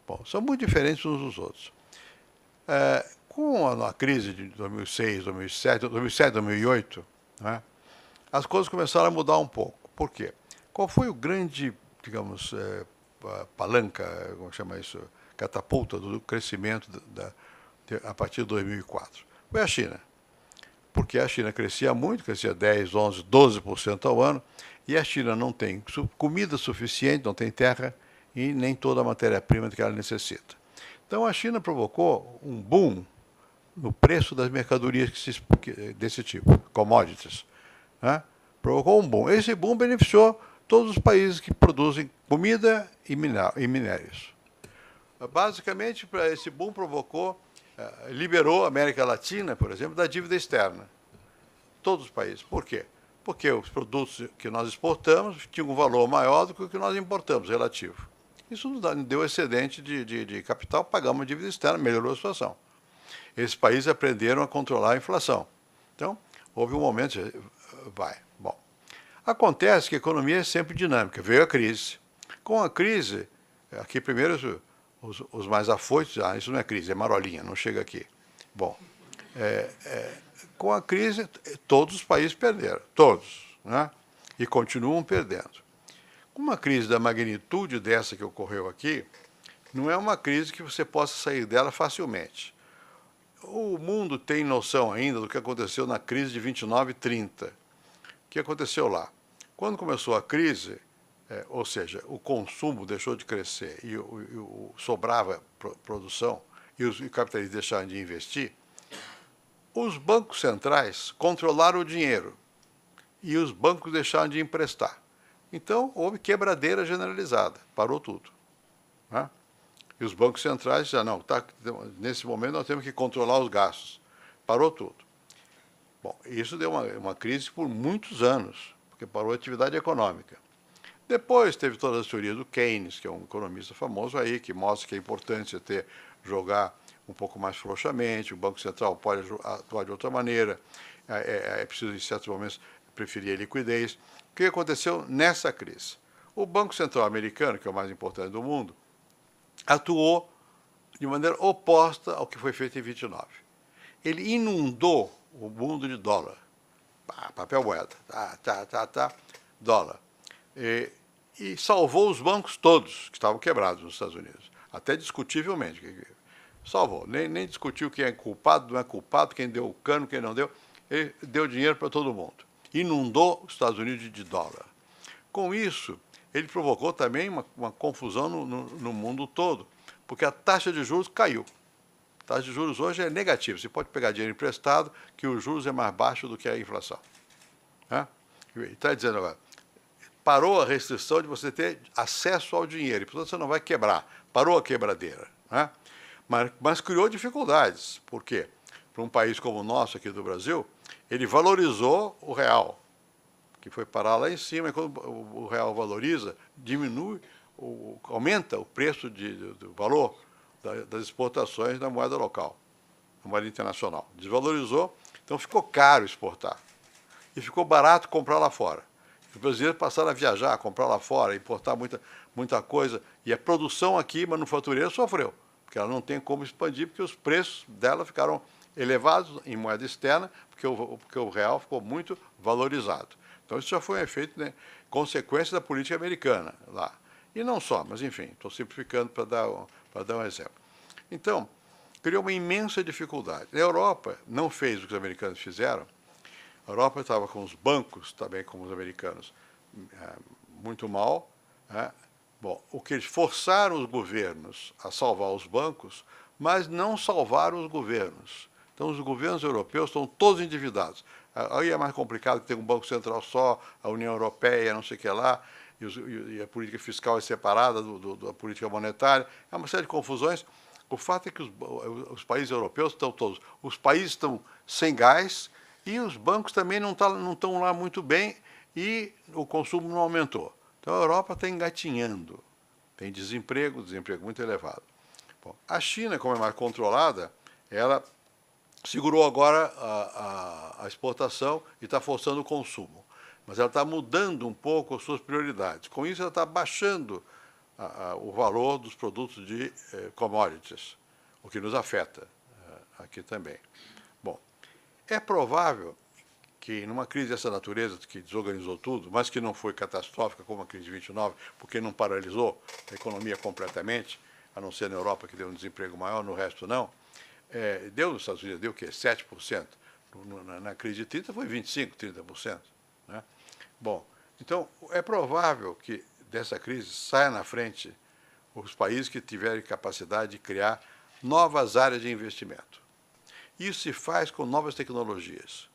Bom, são muito diferentes uns dos outros. Com a crise de 2006, 2008, né, as coisas começaram a mudar um pouco. Por quê? Qual foi o grande, digamos, palanca, como chama isso, catapulta do crescimento a partir de 2004? Foi a China. Porque a China crescia muito, crescia 10, 11, 12% ao ano, e a China não tem comida suficiente, não tem terra e nem toda a matéria-prima que ela necessita. Então a China provocou um boom no preço das mercadorias desse tipo, commodities. Né? Provocou um boom. Esse boom beneficiou todos os países que produzem comida e minérios. Basicamente, esse boom liberou a América Latina, por exemplo, da dívida externa. Todos os países. Por quê? Porque os produtos que nós exportamos tinham um valor maior do que o que nós importamos, relativo. Isso nos deu excedente de capital, pagamos a dívida externa, melhorou a situação. Esses países aprenderam a controlar a inflação. Então, houve um momento, Bom, acontece que a economia é sempre dinâmica. Veio a crise. Com a crise, aqui primeiro os mais afoitos, isso não é crise, é marolinha, não chega aqui. Bom, com a crise, todos os países perderam, todos, né? E continuam perdendo. Com uma crise da magnitude dessa que ocorreu aqui, não é uma crise que você possa sair dela facilmente. O mundo tem noção ainda do que aconteceu na crise de 29 e 30. O que aconteceu lá? Quando começou a crise, ou seja, o consumo deixou de crescer e sobrava produção e os capitalistas deixaram de investir, os bancos centrais controlaram o dinheiro e os bancos deixaram de emprestar. Então, houve quebradeira generalizada, parou tudo. Né? E os bancos centrais disseram, não, nesse momento nós temos que controlar os gastos. Parou tudo. Bom, isso deu uma crise por muitos anos, porque parou a atividade econômica. Depois teve todas as teorias do Keynes, que é um economista famoso aí, que mostra que é importante você jogar um pouco mais frouxamente, o Banco Central pode atuar de outra maneira, é preciso, em certos momentos, preferir a liquidez. O que aconteceu nessa crise? O Banco Central americano, que é o mais importante do mundo, atuou de maneira oposta ao que foi feito em 29. Ele inundou o mundo de dólar, papel moeda, dólar, e salvou os bancos todos que estavam quebrados nos Estados Unidos, até discutivelmente. Salvou, nem discutiu quem é culpado, não é culpado, quem deu o cano, quem não deu. Ele deu dinheiro para todo mundo. Inundou os Estados Unidos de dólar. Com isso, ele provocou também uma confusão no mundo todo, porque a taxa de juros caiu. A taxa de juros hoje é negativa. Você pode pegar dinheiro emprestado, que os juros é mais baixo do que a inflação. Está dizendo agora, parou a restrição de você ter acesso ao dinheiro, e, portanto, você não vai quebrar. Parou a quebradeira. Né? Mas criou dificuldades. Por quê? para um país como o nosso, aqui do Brasil, ele valorizou o real, que foi parar lá em cima, e quando o real valoriza, diminui, aumenta o preço do valor das exportações da moeda local, da moeda internacional. Desvalorizou, então ficou caro exportar. E ficou barato comprar lá fora. Os brasileiros passaram a viajar, a comprar lá fora, importar muita coisa, e a produção aqui, manufatureira, sofreu, porque ela não tem como expandir, porque os preços dela ficaram elevados em moeda externa, porque o real ficou muito valorizado. Então, isso já foi um efeito, né, consequência da política americana lá. E não só, mas enfim, estou simplificando para dar um exemplo. Então, criou uma imensa dificuldade. A Europa não fez o que os americanos fizeram. A Europa estava com os bancos, também como os americanos, muito mal. Bom, o que eles forçaram os governos a salvar os bancos, mas não salvaram os governos. Então, os governos europeus estão todos endividados. Aí é mais complicado que tem um Banco Central só, a União Europeia, não sei o que lá, e a política fiscal é separada da política monetária. É uma série de confusões. O fato é que os países europeus estão todos... Os países estão sem gás e os bancos também não estão lá muito bem e o consumo não aumentou. Então, a Europa está engatinhando. Tem desemprego muito elevado. Bom, a China, como é mais controlada, ela segurou agora a exportação e está forçando o consumo. Mas ela está mudando um pouco as suas prioridades. Com isso, ela está baixando o valor dos produtos de commodities, o que nos afeta aqui também. Bom, é provável que numa crise dessa natureza, que desorganizou tudo, mas que não foi catastrófica como a crise de 29, porque não paralisou a economia completamente, a não ser na Europa, que deu um desemprego maior, no resto não, deu nos Estados Unidos, deu o quê? 7%. Na crise de 30 foi 25%, 30%. Né? Bom, então é provável que dessa crise saia na frente os países que tiverem capacidade de criar novas áreas de investimento. Isso se faz com novas tecnologias.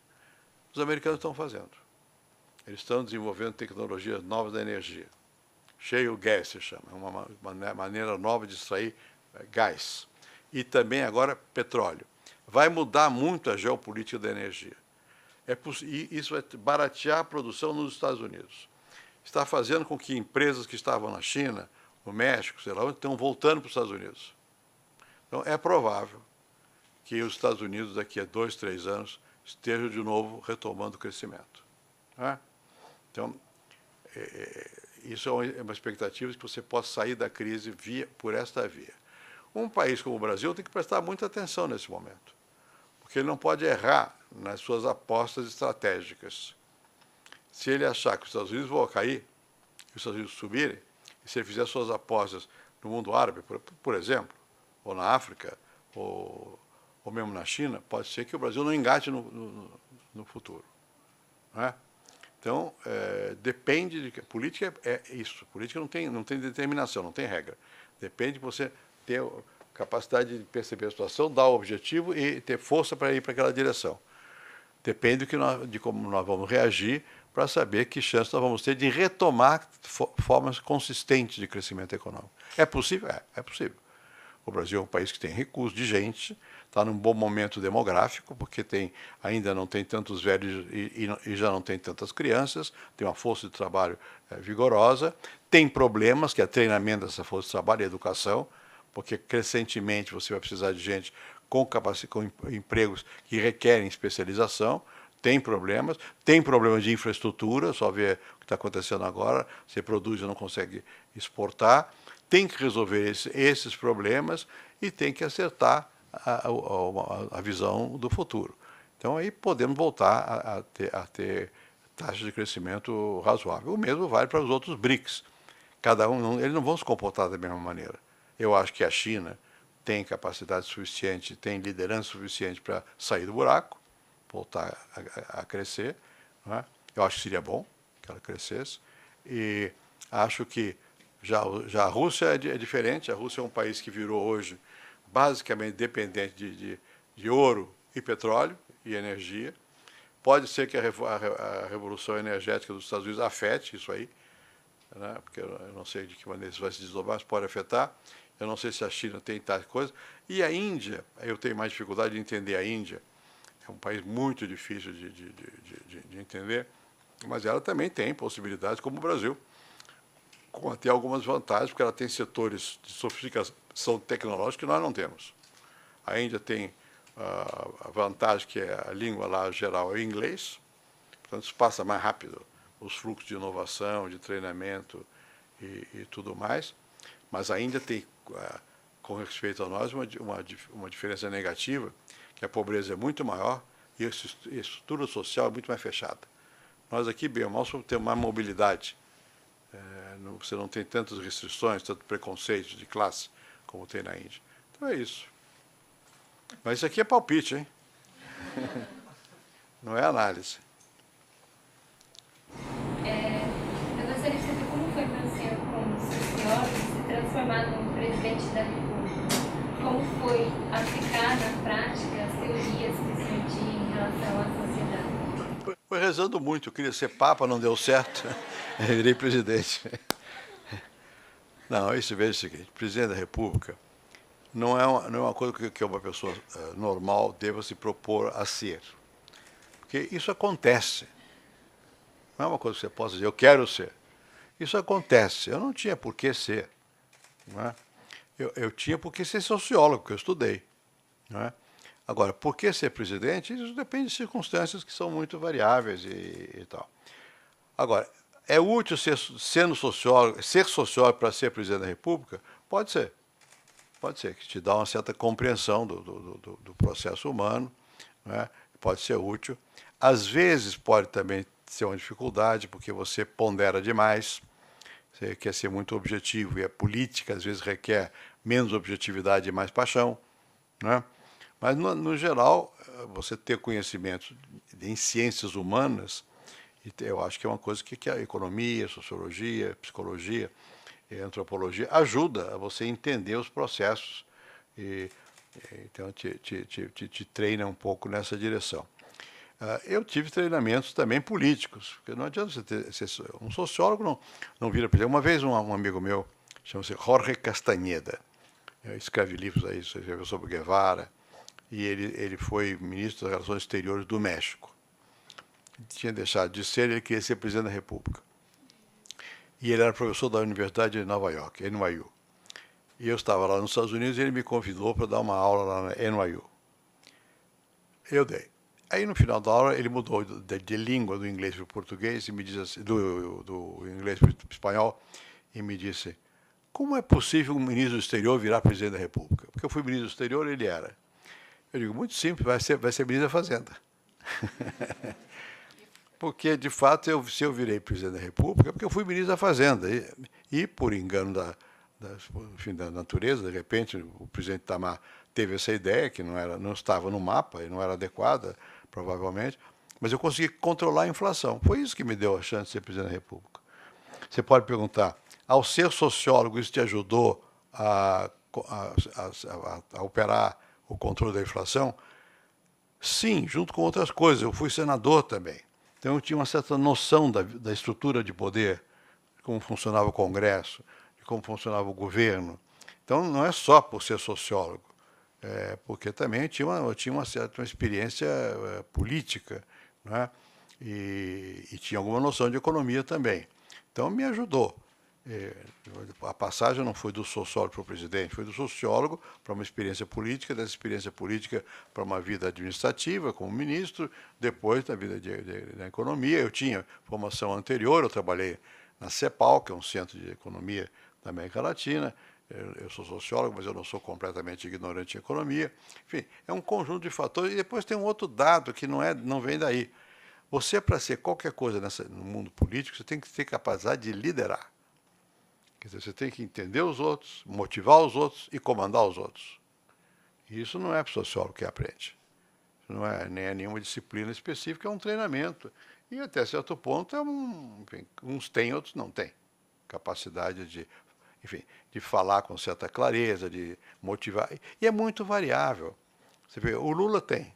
Os americanos estão fazendo. Eles estão desenvolvendo tecnologias novas da energia. Shale gas se chama, é uma maneira nova de extrair gás. E também agora petróleo. Vai mudar muito a geopolítica da energia. E isso vai baratear a produção nos Estados Unidos. Está fazendo com que empresas que estavam na China, no México, sei lá onde, estão voltando para os Estados Unidos. Então, é provável que os Estados Unidos, daqui a 2, 3 anos, estejam de novo retomando o crescimento. Né? Então, isso é uma expectativa de que você possa sair da crise por esta via. Um país como o Brasil tem que prestar muita atenção nesse momento, porque ele não pode errar nas suas apostas estratégicas. Se ele achar que os Estados Unidos vão cair, que os Estados Unidos subirem, e se ele fizer suas apostas no mundo árabe, por exemplo, ou na África, ou mesmo na China, pode ser que o Brasil não engate no futuro. Né? Então, depende de... Política é isso. Política não tem determinação, não tem regra. Depende de você ter capacidade de perceber a situação, dar o objetivo e ter força para ir para aquela direção. Depende de como nós vamos reagir para saber que chance nós vamos ter de retomar formas consistentes de crescimento econômico. É possível? É possível. O Brasil é um país que tem recursos de gente, está num bom momento demográfico, porque ainda não tem tantos velhos e já não tem tantas crianças, tem uma força de trabalho vigorosa, tem problemas, que é treinamento dessa força de trabalho e educação, porque crescentemente você vai precisar de gente com empregos que requerem especialização, tem problemas de infraestrutura, só ver o que está acontecendo agora, você produz e não consegue exportar, tem que resolver esses problemas e tem que acertar a visão do futuro. Então, aí podemos voltar a ter taxas de crescimento razoável. O mesmo vale para os outros BRICS. Eles não vão se comportar da mesma maneira. Eu acho que a China tem capacidade suficiente, tem liderança suficiente para sair do buraco, voltar a crescer. Né? Eu acho que seria bom que ela crescesse. E acho que já a Rússia é diferente. A Rússia é um país que virou hoje basicamente dependente de ouro e petróleo e energia. Pode ser que a revolução energética dos Estados Unidos afete isso aí, né? Porque eu não sei de que maneira isso vai se desdobrar, mas pode afetar. Eu não sei se a China tem tais coisas. E a Índia, eu tenho mais dificuldade de entender a Índia, É um país muito difícil de entender, mas ela também tem possibilidades, como o Brasil, com até algumas vantagens, porque ela tem setores de sofisticação tecnológica que nós não temos. A Índia tem a vantagem que a língua lá geral é o inglês, portanto, isso passa mais rápido os fluxos de inovação, de treinamento e tudo mais, mas a Índia tem, com respeito a nós, uma diferença negativa, que a pobreza é muito maior e a estrutura social é muito mais fechada. Nós aqui, bem ou mal, temos mais mobilidade. Você não tem tantas restrições, tanto preconceitos de classe como tem na Índia. Então é isso. Mas isso aqui é palpite, hein? Não é análise. Eu gostaria de saber como foi para o senhor, como sociólogo, se transformar num presidente da República. Como foi aplicar na prática as teorias que o senhor tinha em relação à sociedade? Foi rezando muito. Eu queria ser papa, não deu certo. Eu virei presidente. Não, isso veja o seguinte, presidente da República não é uma coisa que uma pessoa normal deva se propor a ser. Porque isso acontece. Não é uma coisa que você possa dizer, eu quero ser. Isso acontece. Eu não tinha por que ser. Não é? Eu tinha por que ser sociólogo, porque eu estudei. Não é? Agora, por que ser presidente? Isso depende de circunstâncias que são muito variáveis e tal. Agora, é útil ser sociólogo para ser presidente da República? Pode ser. Pode ser, que te dá uma certa compreensão do processo humano, né? Pode ser útil. Às vezes pode também ser uma dificuldade, porque você pondera demais, você quer ser muito objetivo, e a política às vezes requer menos objetividade e mais paixão, né? Mas, no geral, você ter conhecimento em ciências humanas, eu acho que é uma coisa que a economia, sociologia, psicologia, antropologia ajuda a você entender os processos então te treina um pouco nessa direção. Eu tive treinamentos também políticos, porque não adianta você ser um sociólogo, não vira presidente. Uma vez um amigo meu, chama-se Jorge Castaneda, escreve livros aí, escreveu sobre Guevara, e ele foi ministro das Relações Exteriores do México. Tinha deixado de ser, ele queria ser presidente da República. E ele era professor da Universidade de Nova York, NYU. E eu estava lá nos Estados Unidos e ele me convidou para dar uma aula lá na NYU. Eu dei. Aí, no final da aula, ele mudou de língua, do inglês para o português, e me disse assim, do inglês para o espanhol, e me disse, como é possível um ministro do exterior virar presidente da República? Porque eu fui ministro do exterior, ele era. Eu digo, muito simples, vai ser ministro da Fazenda. Porque, de fato, se eu virei presidente da República, é porque eu fui ministro da Fazenda. E por engano da natureza, de repente, o presidente Itamar teve essa ideia, que não estava no mapa e não era adequada, provavelmente, mas eu consegui controlar a inflação. Foi isso que me deu a chance de ser presidente da República. Você pode perguntar, ao ser sociólogo, isso te ajudou a operar o controle da inflação? Sim, junto com outras coisas. Eu fui senador também. Então, eu tinha uma certa noção da estrutura de poder, de como funcionava o Congresso, de como funcionava o governo. Então, não é só por ser sociólogo, porque também eu tinha uma certa experiência política, né? E tinha alguma noção de economia também. Então, me ajudou. A passagem não foi do sociólogo para o presidente, foi do sociólogo para uma experiência política, dessa experiência política para uma vida administrativa como ministro, depois da vida da economia. Eu tinha formação anterior, eu trabalhei na CEPAL, que é um centro de economia da América Latina. Eu sou sociólogo, mas eu não sou completamente ignorante em economia. Enfim, é um conjunto de fatores. E depois tem um outro dado que não vem daí. Você, para ser qualquer coisa no mundo político, você tem que ter capacidade de liderar. Quer dizer, você tem que entender os outros, motivar os outros e comandar os outros. E isso não é para o sociólogo que aprende. Isso não é nem nenhuma disciplina específica, é um treinamento. E até certo ponto, enfim, uns têm, outros não têm. Capacidade de falar com certa clareza, de motivar. E é muito variável. Você vê, o Lula tem.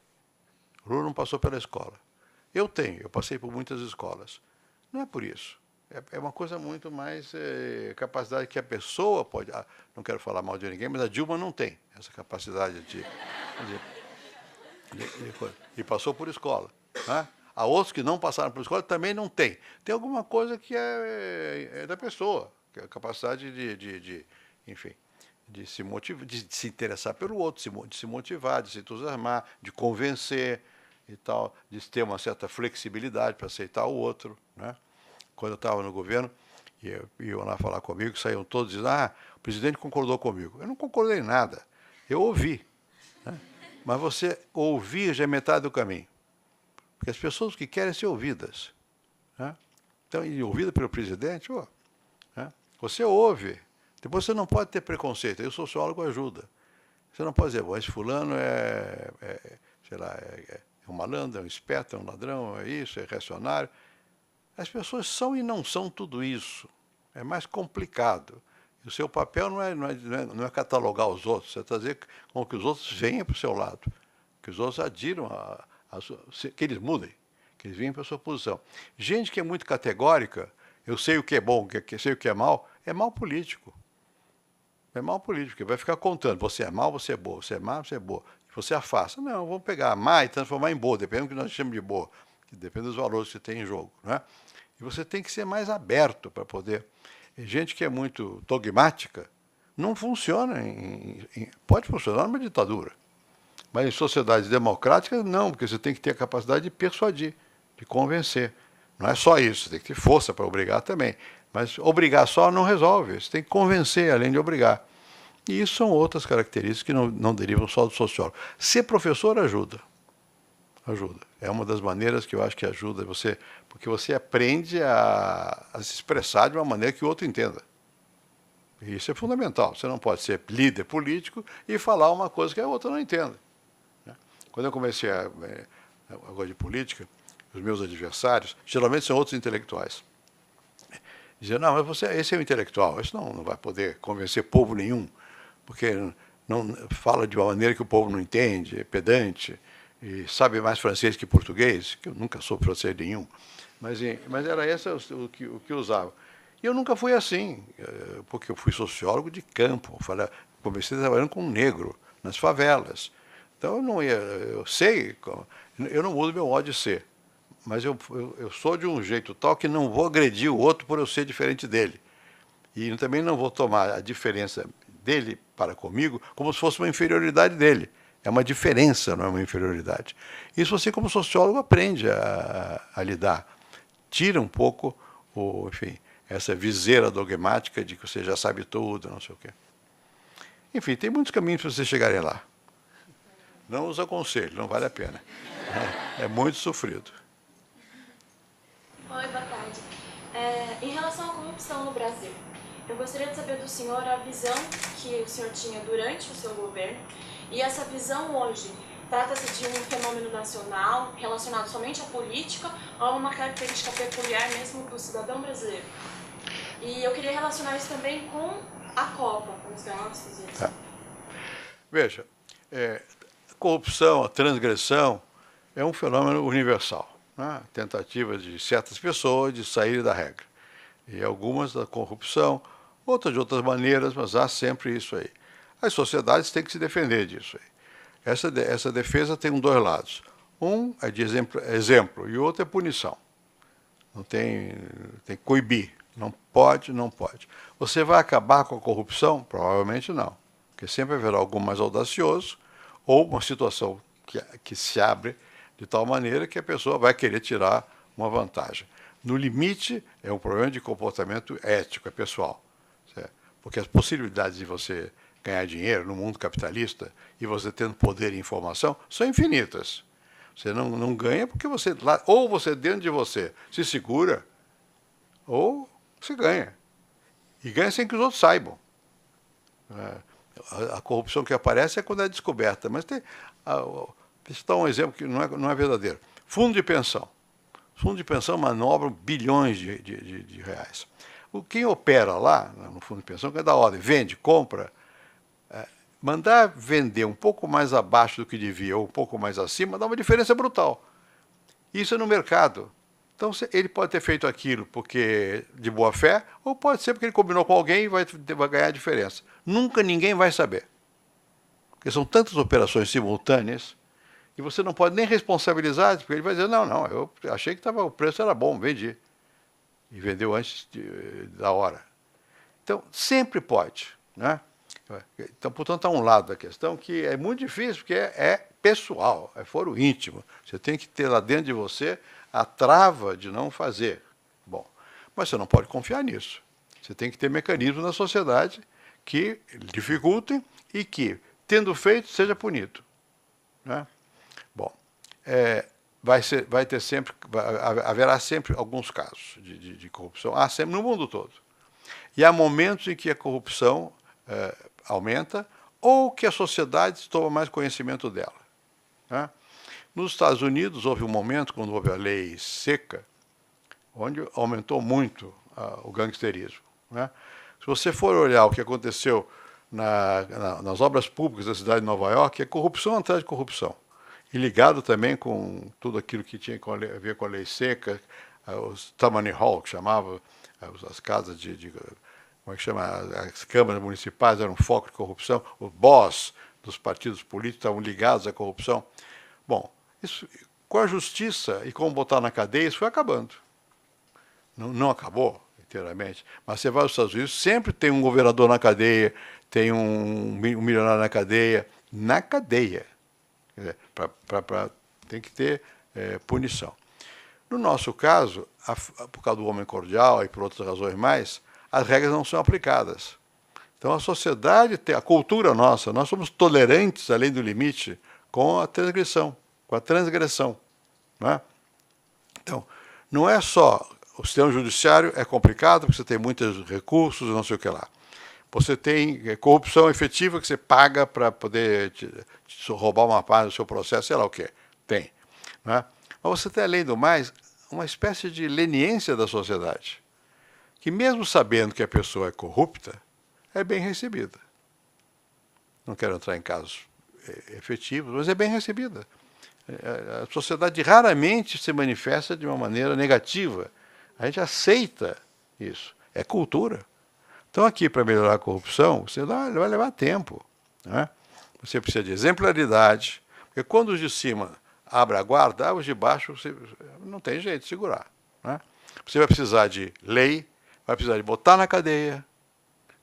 O Lula não passou pela escola. Eu tenho, eu passei por muitas escolas. Não é por isso. É uma coisa muito mais capacidade que a pessoa pode... não quero falar mal de ninguém, mas a Dilma não tem essa capacidade E passou por escola. Né? Há outros que não passaram por escola também não tem. Tem alguma coisa que é da pessoa, que é a capacidade enfim, de se motivar, de se interessar pelo outro, de se motivar, de se entusiasmar, de convencer e tal, de ter uma certa flexibilidade para aceitar o outro. Né? Quando eu estava no governo, iam lá falar comigo, saíam todos dizendo, o presidente concordou comigo. Eu não concordei em nada, eu ouvi. Né? Mas você ouvir já é metade do caminho. Porque as pessoas que querem ser ouvidas. Né? Então, e ouvida pelo presidente, né? Você ouve. Depois você não pode ter preconceito. Aí o sociólogo ajuda. Você não pode dizer, bom, esse fulano sei lá, é um malandro, é um esperto, é um ladrão, é isso, é reacionário. As pessoas são e não são tudo isso. É mais complicado. E o seu papel não é catalogar os outros, é trazer com que os outros venham para o seu lado, que os outros adiram, que eles mudem, que eles venham para a sua posição. Gente que é muito categórica, eu sei o que é bom, sei o que é mal político. É mal político, porque vai ficar contando, você é mal, você é boa, você é má, você é boa. Você afasta. Não, vamos pegar a má e transformar em boa, dependendo do que nós chamamos de boa, que depende dos valores que tem em jogo. Né? E você tem que ser mais aberto para poder... Gente que é muito dogmática, não funciona, pode funcionar numa ditadura, mas em sociedades democráticas não, porque você tem que ter a capacidade de persuadir, de convencer. Não é só isso, você tem que ter força para obrigar também. Mas obrigar só não resolve, você tem que convencer além de obrigar. E isso são outras características que não derivam só do sociólogo. Ser professor ajuda. Ajuda. É uma das maneiras que eu acho que ajuda você, porque você aprende a se expressar de uma maneira que o outro entenda. E isso é fundamental. Você não pode ser líder político e falar uma coisa que a outra não entenda. Quando eu comecei a gostar de política, os meus adversários, geralmente são outros intelectuais. Diziam, não, mas esse é o intelectual, esse não vai poder convencer povo nenhum, porque não fala de uma maneira que o povo não entende, é pedante, e sabe mais francês que português, que eu nunca soube francês nenhum, mas era esse o que eu usava. E eu nunca fui assim, porque eu fui sociólogo de campo, comecei trabalhando com um negro, nas favelas. Então eu sei, eu não mudo meu modo de ser. Mas eu sou de um jeito tal que não vou agredir o outro por eu ser diferente dele. E também não vou tomar a diferença dele para comigo como se fosse uma inferioridade dele. É uma diferença, não é uma inferioridade. Isso você, como sociólogo, aprende a lidar. Tira um pouco, enfim, essa viseira dogmática de que você já sabe tudo, não sei o quê. Enfim, tem muitos caminhos para vocês chegarem lá. Não os aconselho, não vale a pena. É muito sofrido. Oi, boa tarde. Em relação à corrupção no Brasil, eu gostaria de saber do senhor a visão que o senhor tinha durante o seu governo e essa visão hoje. Trata-se de um fenômeno nacional relacionado somente à política ou a uma característica peculiar mesmo do cidadão brasileiro? E eu queria relacionar isso também com a Copa, com os gastos e etc. Veja, a corrupção, a transgressão é um fenômeno universal. Né? Tentativas de certas pessoas de sair da regra. E algumas da corrupção, outras de outras maneiras, mas há sempre isso aí. As sociedades têm que se defender disso aí. Essa defesa tem dois lados. Um é de exemplo e o outro é punição. Não tem que coibir. Não pode, não pode. Você vai acabar com a corrupção? Provavelmente não. Porque sempre haverá algum mais audacioso ou uma situação que se abre de tal maneira que a pessoa vai querer tirar uma vantagem. No limite, é um problema de comportamento ético, é pessoal. Certo? Porque as possibilidades de você ganhar dinheiro no mundo capitalista e você tendo poder e informação são infinitas. Você não ganha porque ou você dentro de você se segura, ou você ganha. E ganha sem que os outros saibam. A corrupção que aparece é quando é descoberta. Mas deixa eu dar um exemplo que não é verdadeiro. Fundo de pensão. Fundo de pensão manobram bilhões de reais. Quem opera lá, no fundo de pensão, que é da ordem, vende, compra, mandar vender um pouco mais abaixo do que devia ou um pouco mais acima dá uma diferença brutal. Isso é no mercado. Então, ele pode ter feito aquilo porque de boa fé, ou pode ser porque ele combinou com alguém e vai ganhar a diferença. Nunca ninguém vai saber. Porque são tantas operações simultâneas E você não pode nem responsabilizar, porque ele vai dizer, não, eu achei que o preço era bom, vendi. E vendeu antes da hora. Então, sempre pode, né? Então, portanto, há um lado da questão que é muito difícil, porque é pessoal, é foro íntimo. Você tem que ter lá dentro de você a trava de não fazer. Bom, mas você não pode confiar nisso. Você tem que ter mecanismos na sociedade que dificultem e que, tendo feito, seja punido, né? Bom, haverá sempre alguns casos de corrupção, há sempre no mundo todo. E há momentos em que a corrupção aumenta ou que a sociedade toma mais conhecimento dela, né? Nos Estados Unidos houve um momento, quando houve a lei seca, onde aumentou muito o gangsterismo, né? Se você for olhar o que aconteceu nas obras públicas da cidade de Nova York, é corrupção atrás de corrupção. E ligado também com tudo aquilo que tinha a ver com a lei seca, os Tammany Hall, que chamava as casas como é que chama? As câmaras municipais eram um foco de corrupção, os boss dos partidos políticos estavam ligados à corrupção. Bom, isso, com a justiça e com botar na cadeia, isso foi acabando. Não acabou inteiramente, mas você vai aos Estados Unidos, sempre tem um governador na cadeia, tem um milionário na cadeia. Tem que ter punição. No nosso caso, por causa do homem cordial e por outras razões mais, as regras não são aplicadas. Então a sociedade, a cultura nossa, nós somos tolerantes além do limite com a transgressão, não é? Então, não é só o sistema judiciário é complicado, porque você tem muitos recursos e não sei o que lá. Você tem corrupção efetiva que você paga para poder te roubar uma parte do seu processo, sei lá o que. Tem, né? Mas você tem, além do mais, uma espécie de leniência da sociedade, que mesmo sabendo que a pessoa é corrupta, é bem recebida. Não quero entrar em casos efetivos, mas é bem recebida. A sociedade raramente se manifesta de uma maneira negativa. A gente aceita isso. É cultura. Então, aqui, para melhorar a corrupção, você vai levar tempo, né? Você precisa de exemplaridade, porque quando os de cima abrem a guarda, os de baixo não tem jeito de segurar, né? Você vai precisar de lei, vai precisar de botar na cadeia.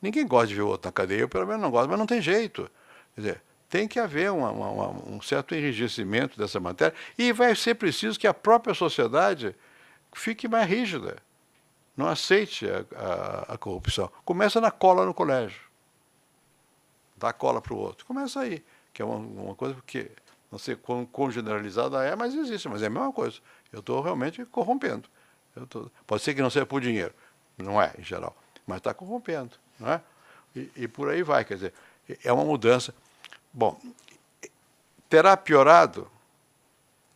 Ninguém gosta de ver o outro na cadeia, eu pelo menos não gosto, mas não tem jeito. Quer dizer, tem que haver um certo enrijecimento dessa matéria e vai ser preciso que a própria sociedade fique mais rígida. Não aceite a corrupção. Começa na cola no colégio. Dá cola para o outro. Começa aí, que é uma coisa que, não sei quão generalizada é, mas existe, mas é a mesma coisa. Eu estou realmente corrompendo. Pode ser que não seja por dinheiro, não é, em geral, mas está corrompendo, não é? E por aí vai, quer dizer, é uma mudança. Bom, terá piorado?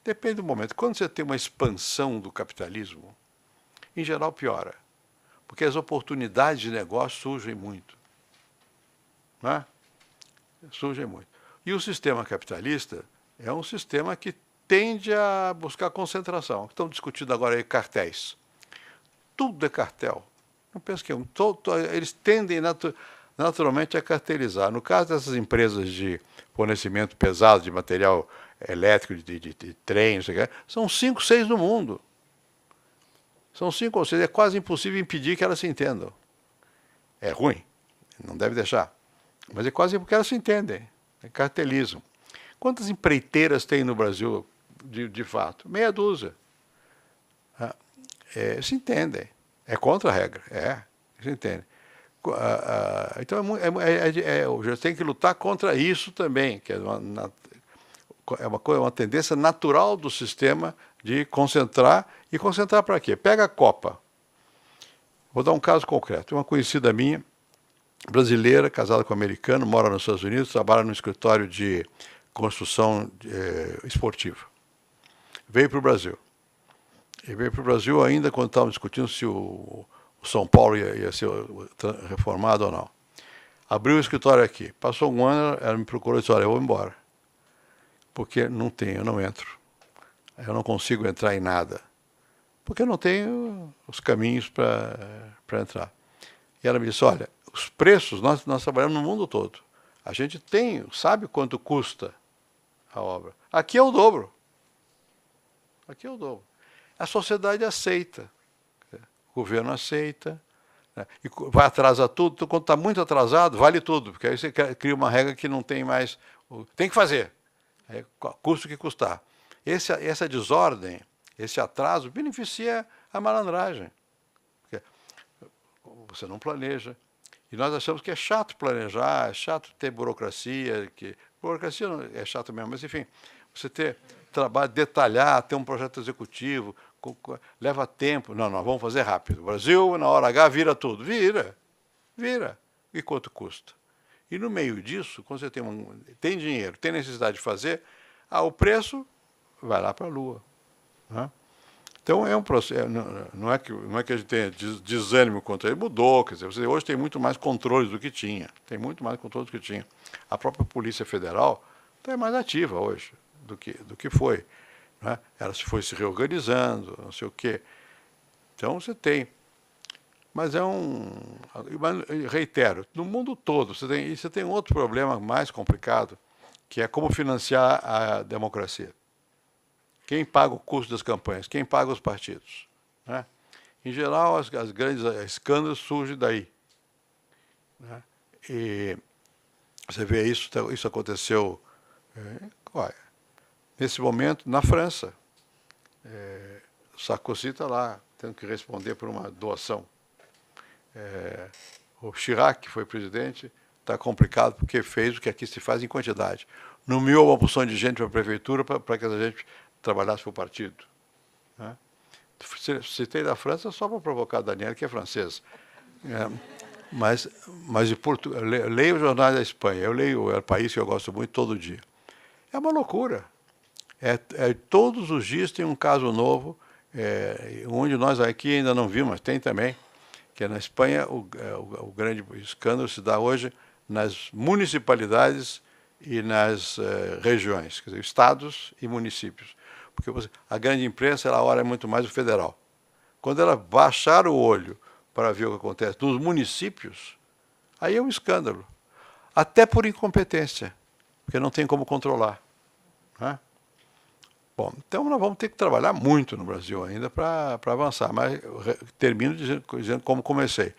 Depende do momento. Quando você tem uma expansão do capitalismo, em geral piora, porque as oportunidades de negócio surgem muito, não é? Surgem muito. E o sistema capitalista é um sistema que tende a buscar concentração. Estão discutindo agora aí cartéis. Tudo é cartel. Não penso que eles tendem naturalmente a cartelizar. No caso dessas empresas de fornecimento pesado de material elétrico, de trem, não sei o que, são 5, 6 no mundo. São 5 ou 6, é quase impossível impedir que elas se entendam. É ruim, não deve deixar. Mas é quase porque elas se entendem. É cartelismo. Quantas empreiteiras tem no Brasil, de fato? Meia dúzia. Se entendem. É contra a regra. Se entendem. Então, já tem que lutar contra isso também, que é uma tendência natural do sistema de concentrar. E concentrar para quê? Pega a Copa. Vou dar um caso concreto. Uma conhecida minha, brasileira, casada com um americano, mora nos Estados Unidos, trabalha no escritório de construção esportiva. Veio para o Brasil. E veio para o Brasil ainda quando estavam discutindo se o São Paulo ia ser reformado ou não. Abriu o escritório aqui. Passou um ano, ela me procurou e disse, olha, eu vou embora. Porque eu não entro. Eu não consigo entrar em nada. Porque eu não tenho os caminhos para entrar. E ela me disse, olha, os preços, nós trabalhamos no mundo todo. A gente sabe quanto custa a obra. Aqui é o dobro. Aqui é o dobro. A sociedade aceita. O governo aceita. Né? E vai atrasar tudo. Então, quando está muito atrasado, vale tudo. Porque aí você cria uma regra que não tem mais... Tem que fazer. Custa o que custar. Essa desordem, esse atraso, beneficia a malandragem. Porque você não planeja. E nós achamos que é chato planejar, é chato ter burocracia. Burocracia não, é chato mesmo, mas enfim, você ter trabalho, detalhar, ter um projeto executivo, leva tempo. Não, nós vamos fazer rápido. O Brasil, na hora H, vira tudo. Vira. E quanto custa? E no meio disso, quando você tem dinheiro, tem necessidade de fazer, o preço vai lá para a lua. Né? Então, é um processo, não é que a gente tenha desânimo contra ele, mudou, quer dizer, você hoje tem muito mais controles do que tinha, A própria Polícia Federal é mais ativa hoje do que foi. Né? Ela foi se reorganizando, não sei o quê. Então, você tem. Mas reitero, no mundo todo, você tem outro problema mais complicado, que é como financiar a democracia. Quem paga o custo das campanhas? Quem paga os partidos? Né? Em geral, os grandes escândalos surgem daí. Né? E você vê isso aconteceu nesse momento na França. Sarkozy está lá, tendo que responder por uma doação. O Chirac, que foi presidente, está complicado porque fez o que aqui se faz em quantidade. Nomeou uma porção de gente para a prefeitura para que a gente trabalhasse para o partido. Né? Citei da França só para provocar a Daniela, que é francesa. Mas em Portugal, leio os jornais da Espanha, eu leio o País, que eu gosto muito, todo dia. É uma loucura. Todos os dias tem um caso novo, onde nós aqui ainda não vimos, mas tem também, que é na Espanha o grande escândalo se dá hoje nas municipalidades e nas regiões, quer dizer, estados e municípios. Porque a grande imprensa, ela olha muito mais o federal. Quando ela baixar o olho para ver o que acontece nos municípios, aí é um escândalo. Até por incompetência, porque não tem como controlar. Né? Bom, então nós vamos ter que trabalhar muito no Brasil ainda para avançar, mas termino dizendo como comecei.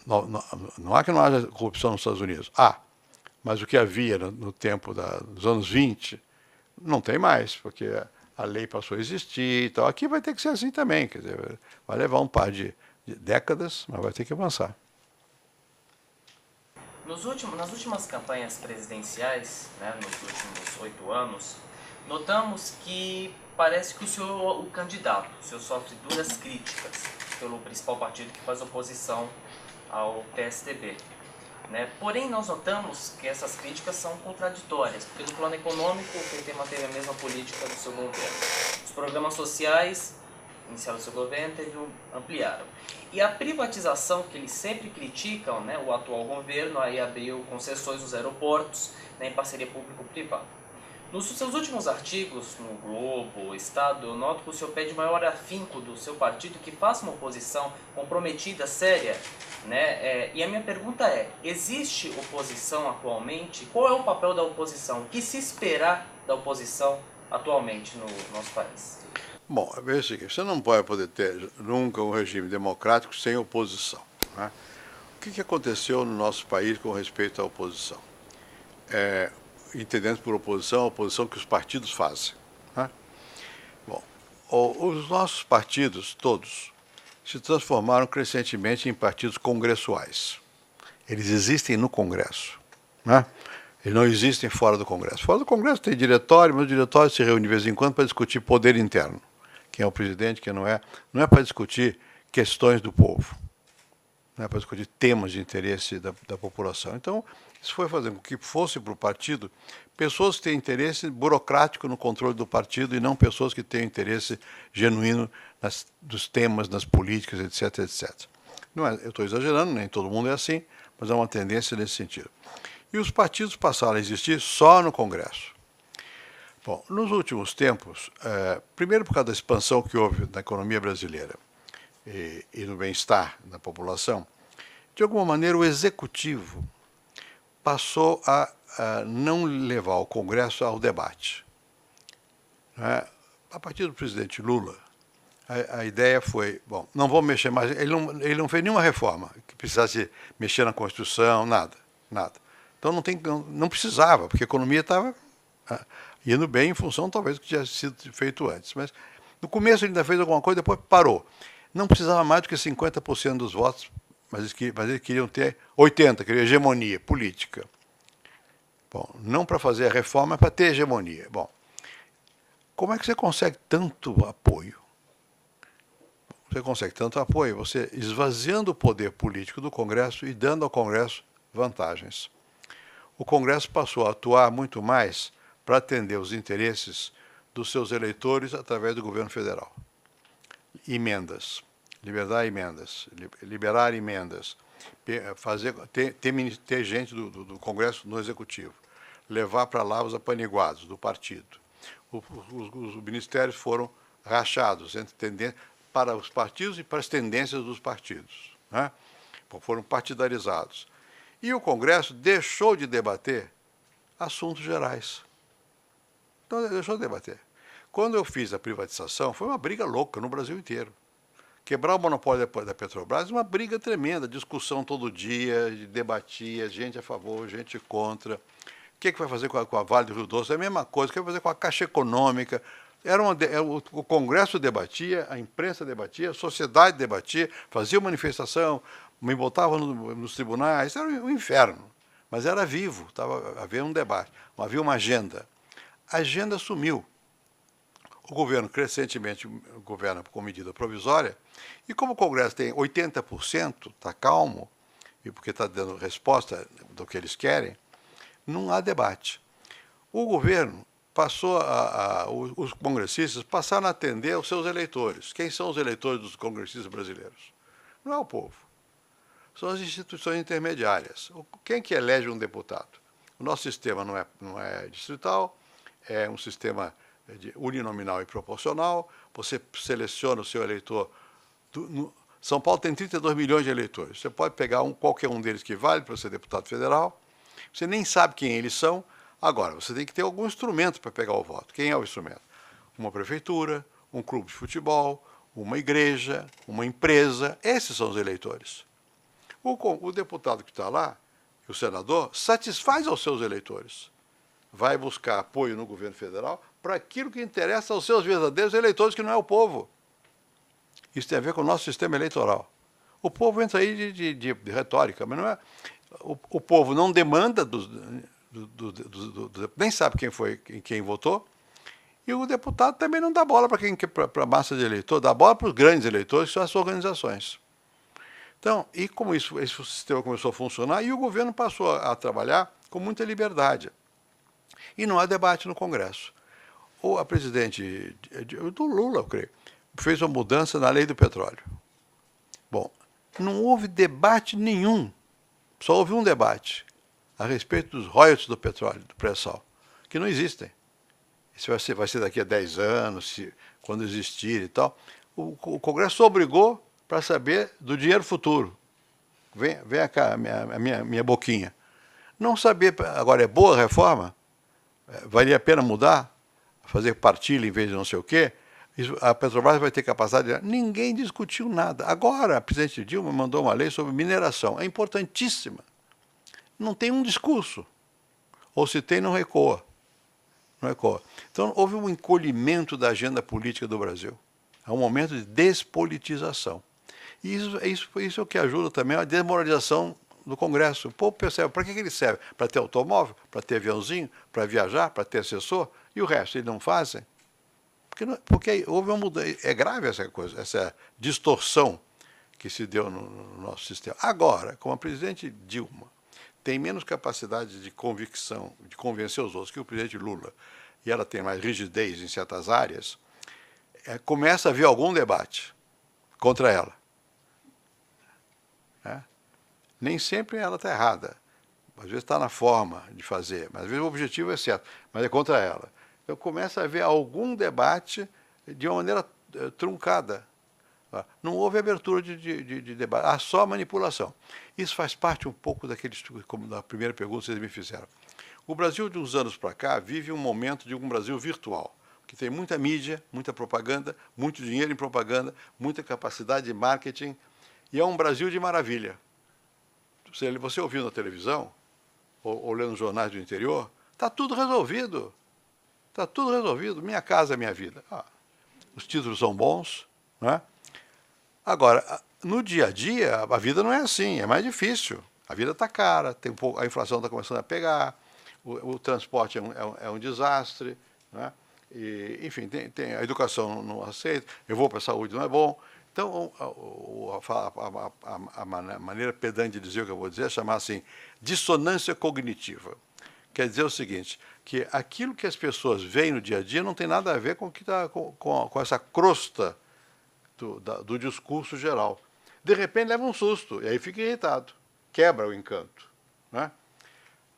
Não há que não haja corrupção nos Estados Unidos. Mas o que havia no tempo dos anos 20, não tem mais, porque a lei passou a existir e tal. Aqui vai ter que ser assim também, quer dizer, vai levar um par de décadas, mas vai ter que avançar. Nas últimas campanhas presidenciais, né, nos últimos 8 anos, notamos que parece que o candidato, sofre duras críticas pelo principal partido que faz oposição ao PSDB. Né? Porém, nós notamos que essas críticas são contraditórias, porque no plano econômico o PT manteve a mesma política do seu governo. Os programas sociais, iniciaram o seu governo, ampliaram. E a privatização que eles sempre criticam, né, o atual governo aí abriu concessões nos aeroportos, né, em parceria público-privada. Nos seus últimos artigos, no Globo, Estado, eu noto que o senhor pede maior afinco do seu partido que faça uma oposição comprometida, séria. Né? E a minha pergunta é, existe oposição atualmente? Qual é o papel da oposição? O que se esperar da oposição atualmente no nosso país? Bom, veja o seguinte, você não pode poder ter nunca um regime democrático sem oposição. Né? O que aconteceu no nosso país com respeito à oposição? Entendendo por oposição, a oposição que os partidos fazem. Né? Bom, os nossos partidos, todos, se transformaram crescentemente em partidos congressuais. Eles existem no Congresso. Né? Eles não existem fora do Congresso. Fora do Congresso tem diretório, mas o diretório se reúne de vez em quando para discutir poder interno. Quem é o presidente, quem não é. Não é para discutir questões do povo. Não é para discutir temas de interesse da população. Então, isso foi fazendo com que fosse para o partido pessoas que têm interesse burocrático no controle do partido e não pessoas que têm interesse genuíno dos temas, nas políticas, etc, etc. Não é, eu estou exagerando, nem todo mundo é assim, mas há uma tendência nesse sentido. E os partidos passaram a existir só no Congresso. Bom, nos últimos tempos, primeiro por causa da expansão que houve na economia brasileira e no bem-estar da população, de alguma maneira o executivo passou a não levar o Congresso ao debate. Né? A partir do presidente Lula, a ideia foi, bom, não vamos mexer mais, ele não fez nenhuma reforma que precisasse mexer na Constituição, nada. Então não precisava, porque a economia estava indo bem em função talvez do que tinha sido feito antes. Mas no começo ele ainda fez alguma coisa, depois parou. Não precisava mais do que 50% dos votos, mas eles queriam ter 80%, queriam hegemonia política. Bom, não para fazer a reforma, mas para ter hegemonia. Bom, como é que você consegue tanto apoio? Você consegue tanto apoio você esvaziando o poder político do Congresso e dando ao Congresso vantagens. O Congresso passou a atuar muito mais para atender os interesses dos seus eleitores através do governo federal. Emendas, liberar emendas, ter gente do Congresso no Executivo, levar para lá os apaniguados do partido. Os ministérios foram rachados entre tendências para os partidos e para as tendências dos partidos, né? Foram partidarizados. E o Congresso deixou de debater assuntos gerais. Então, deixou de debater. Quando eu fiz a privatização, foi uma briga louca no Brasil inteiro. Quebrar o monopólio da Petrobras é uma briga tremenda, discussão todo dia, debatia, gente a favor, gente contra. O que vai fazer com a Vale do Rio Doce? É a mesma coisa. O que vai fazer com a Caixa Econômica? O Congresso debatia, a imprensa debatia, a sociedade debatia, fazia manifestação, me botavam nos tribunais, era um inferno. Mas era vivo, havia um debate, havia uma agenda. A agenda sumiu. O governo crescentemente governa com medida provisória, e como o Congresso tem 80%, está calmo, e porque está dando resposta do que eles querem, não há debate. O governo passou os congressistas passaram a atender aos seus eleitores. Quem são os eleitores dos congressistas brasileiros? Não é o povo. São as instituições intermediárias. Quem que elege um deputado? O nosso sistema não é distrital, é um sistema uninominal e proporcional. Você seleciona o seu eleitor. São Paulo tem 32 milhões de eleitores. Você pode pegar qualquer um deles que vale para ser deputado federal. Você nem sabe quem eles são. Agora, você tem que ter algum instrumento para pegar o voto. Quem é o instrumento? Uma prefeitura, um clube de futebol, uma igreja, uma empresa. Esses são os eleitores. O deputado que está lá, o senador, satisfaz aos seus eleitores. Vai buscar apoio no governo federal para aquilo que interessa aos seus verdadeiros eleitores, que não é o povo. Isso tem a ver com o nosso sistema eleitoral. O povo entra aí de retórica, mas não é. O povo não demanda nem sabe quem votou, e o deputado também não dá bola para a massa de eleitores, dá bola para os grandes eleitores, que são as organizações. Então, e como esse sistema começou a funcionar, e o governo passou a trabalhar com muita liberdade. E não há debate no Congresso. A presidente do Lula, eu creio, fez uma mudança na lei do petróleo. Bom, não houve debate nenhum, só houve um debate a respeito dos royalties do petróleo, do pré-sal, que não existem. Isso vai ser daqui a 10 anos, quando existir e tal. O Congresso obrigou para saber do dinheiro futuro. Vem cá, minha boquinha. Não saber, agora é boa a reforma? Valia a pena mudar? Fazer partilha em vez de não sei o quê? A Petrobras vai ter capacidade de... Ninguém discutiu nada. Agora, a presidente Dilma mandou uma lei sobre mineração. É importantíssima. Não tem um discurso. Ou se tem, não recua. Não recua. Então, houve um encolhimento da agenda política do Brasil. É um momento de despolitização. E isso é o que ajuda também a desmoralização do Congresso. O povo percebe, para que ele serve? Para ter automóvel? Para ter aviãozinho? Para viajar? Para ter assessor? E o resto, eles não fazem? Porque houve uma mudança. É grave essa coisa, essa distorção que se deu no nosso sistema. Agora, como a presidente Dilma tem menos capacidade de convicção, de convencer os outros que o presidente Lula, e ela tem mais rigidez em certas áreas, começa a haver algum debate contra ela. Nem sempre ela está errada. Às vezes está na forma de fazer, mas às vezes o objetivo é certo, mas é contra ela. Então começa a haver algum debate de uma maneira truncada. Não houve abertura de debate, há só manipulação. Isso faz parte um pouco daquele estudo, como da primeira pergunta que vocês me fizeram. O Brasil, de uns anos para cá, vive um momento de um Brasil virtual, que tem muita mídia, muita propaganda, muito dinheiro em propaganda, muita capacidade de marketing, e é um Brasil de maravilha. Você ouviu na televisão, ou lendo jornais do interior, está tudo resolvido. Está tudo resolvido. Minha casa é minha vida. Os títulos são bons, né? Agora, no dia a dia, a vida não é assim, é mais difícil. A vida está cara, tem a inflação está começando a pegar, o transporte é um desastre, né? E, enfim, a educação não aceita, eu vou para a saúde, não é bom. Então, a maneira pedante de dizer o que eu vou dizer é chamar assim, dissonância cognitiva. Quer dizer o seguinte, que aquilo que as pessoas veem no dia a dia não tem nada a ver com, com essa crosta do discurso geral. De repente leva um susto, e aí fica irritado, quebra o encanto, né?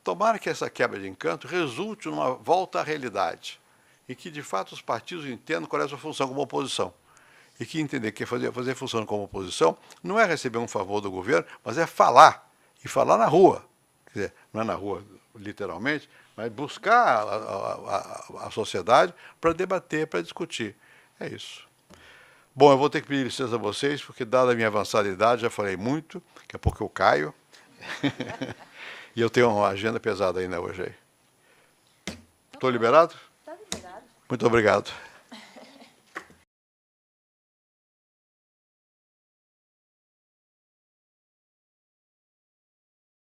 Tomara que essa quebra de encanto resulte numa volta à realidade, e que, de fato, os partidos entendam qual é a sua função como oposição. E que entender que fazer função como oposição não é receber um favor do governo, mas é falar, e falar na rua. Quer dizer, não é na rua, literalmente, mas buscar a sociedade para debater, para discutir. É isso. Bom, eu vou ter que pedir licença a vocês, porque, dada a minha avançada idade, já falei muito, daqui a pouco eu caio. E eu tenho uma agenda pesada ainda hoje aí. Estou liberado? Tá liberado. Muito obrigado.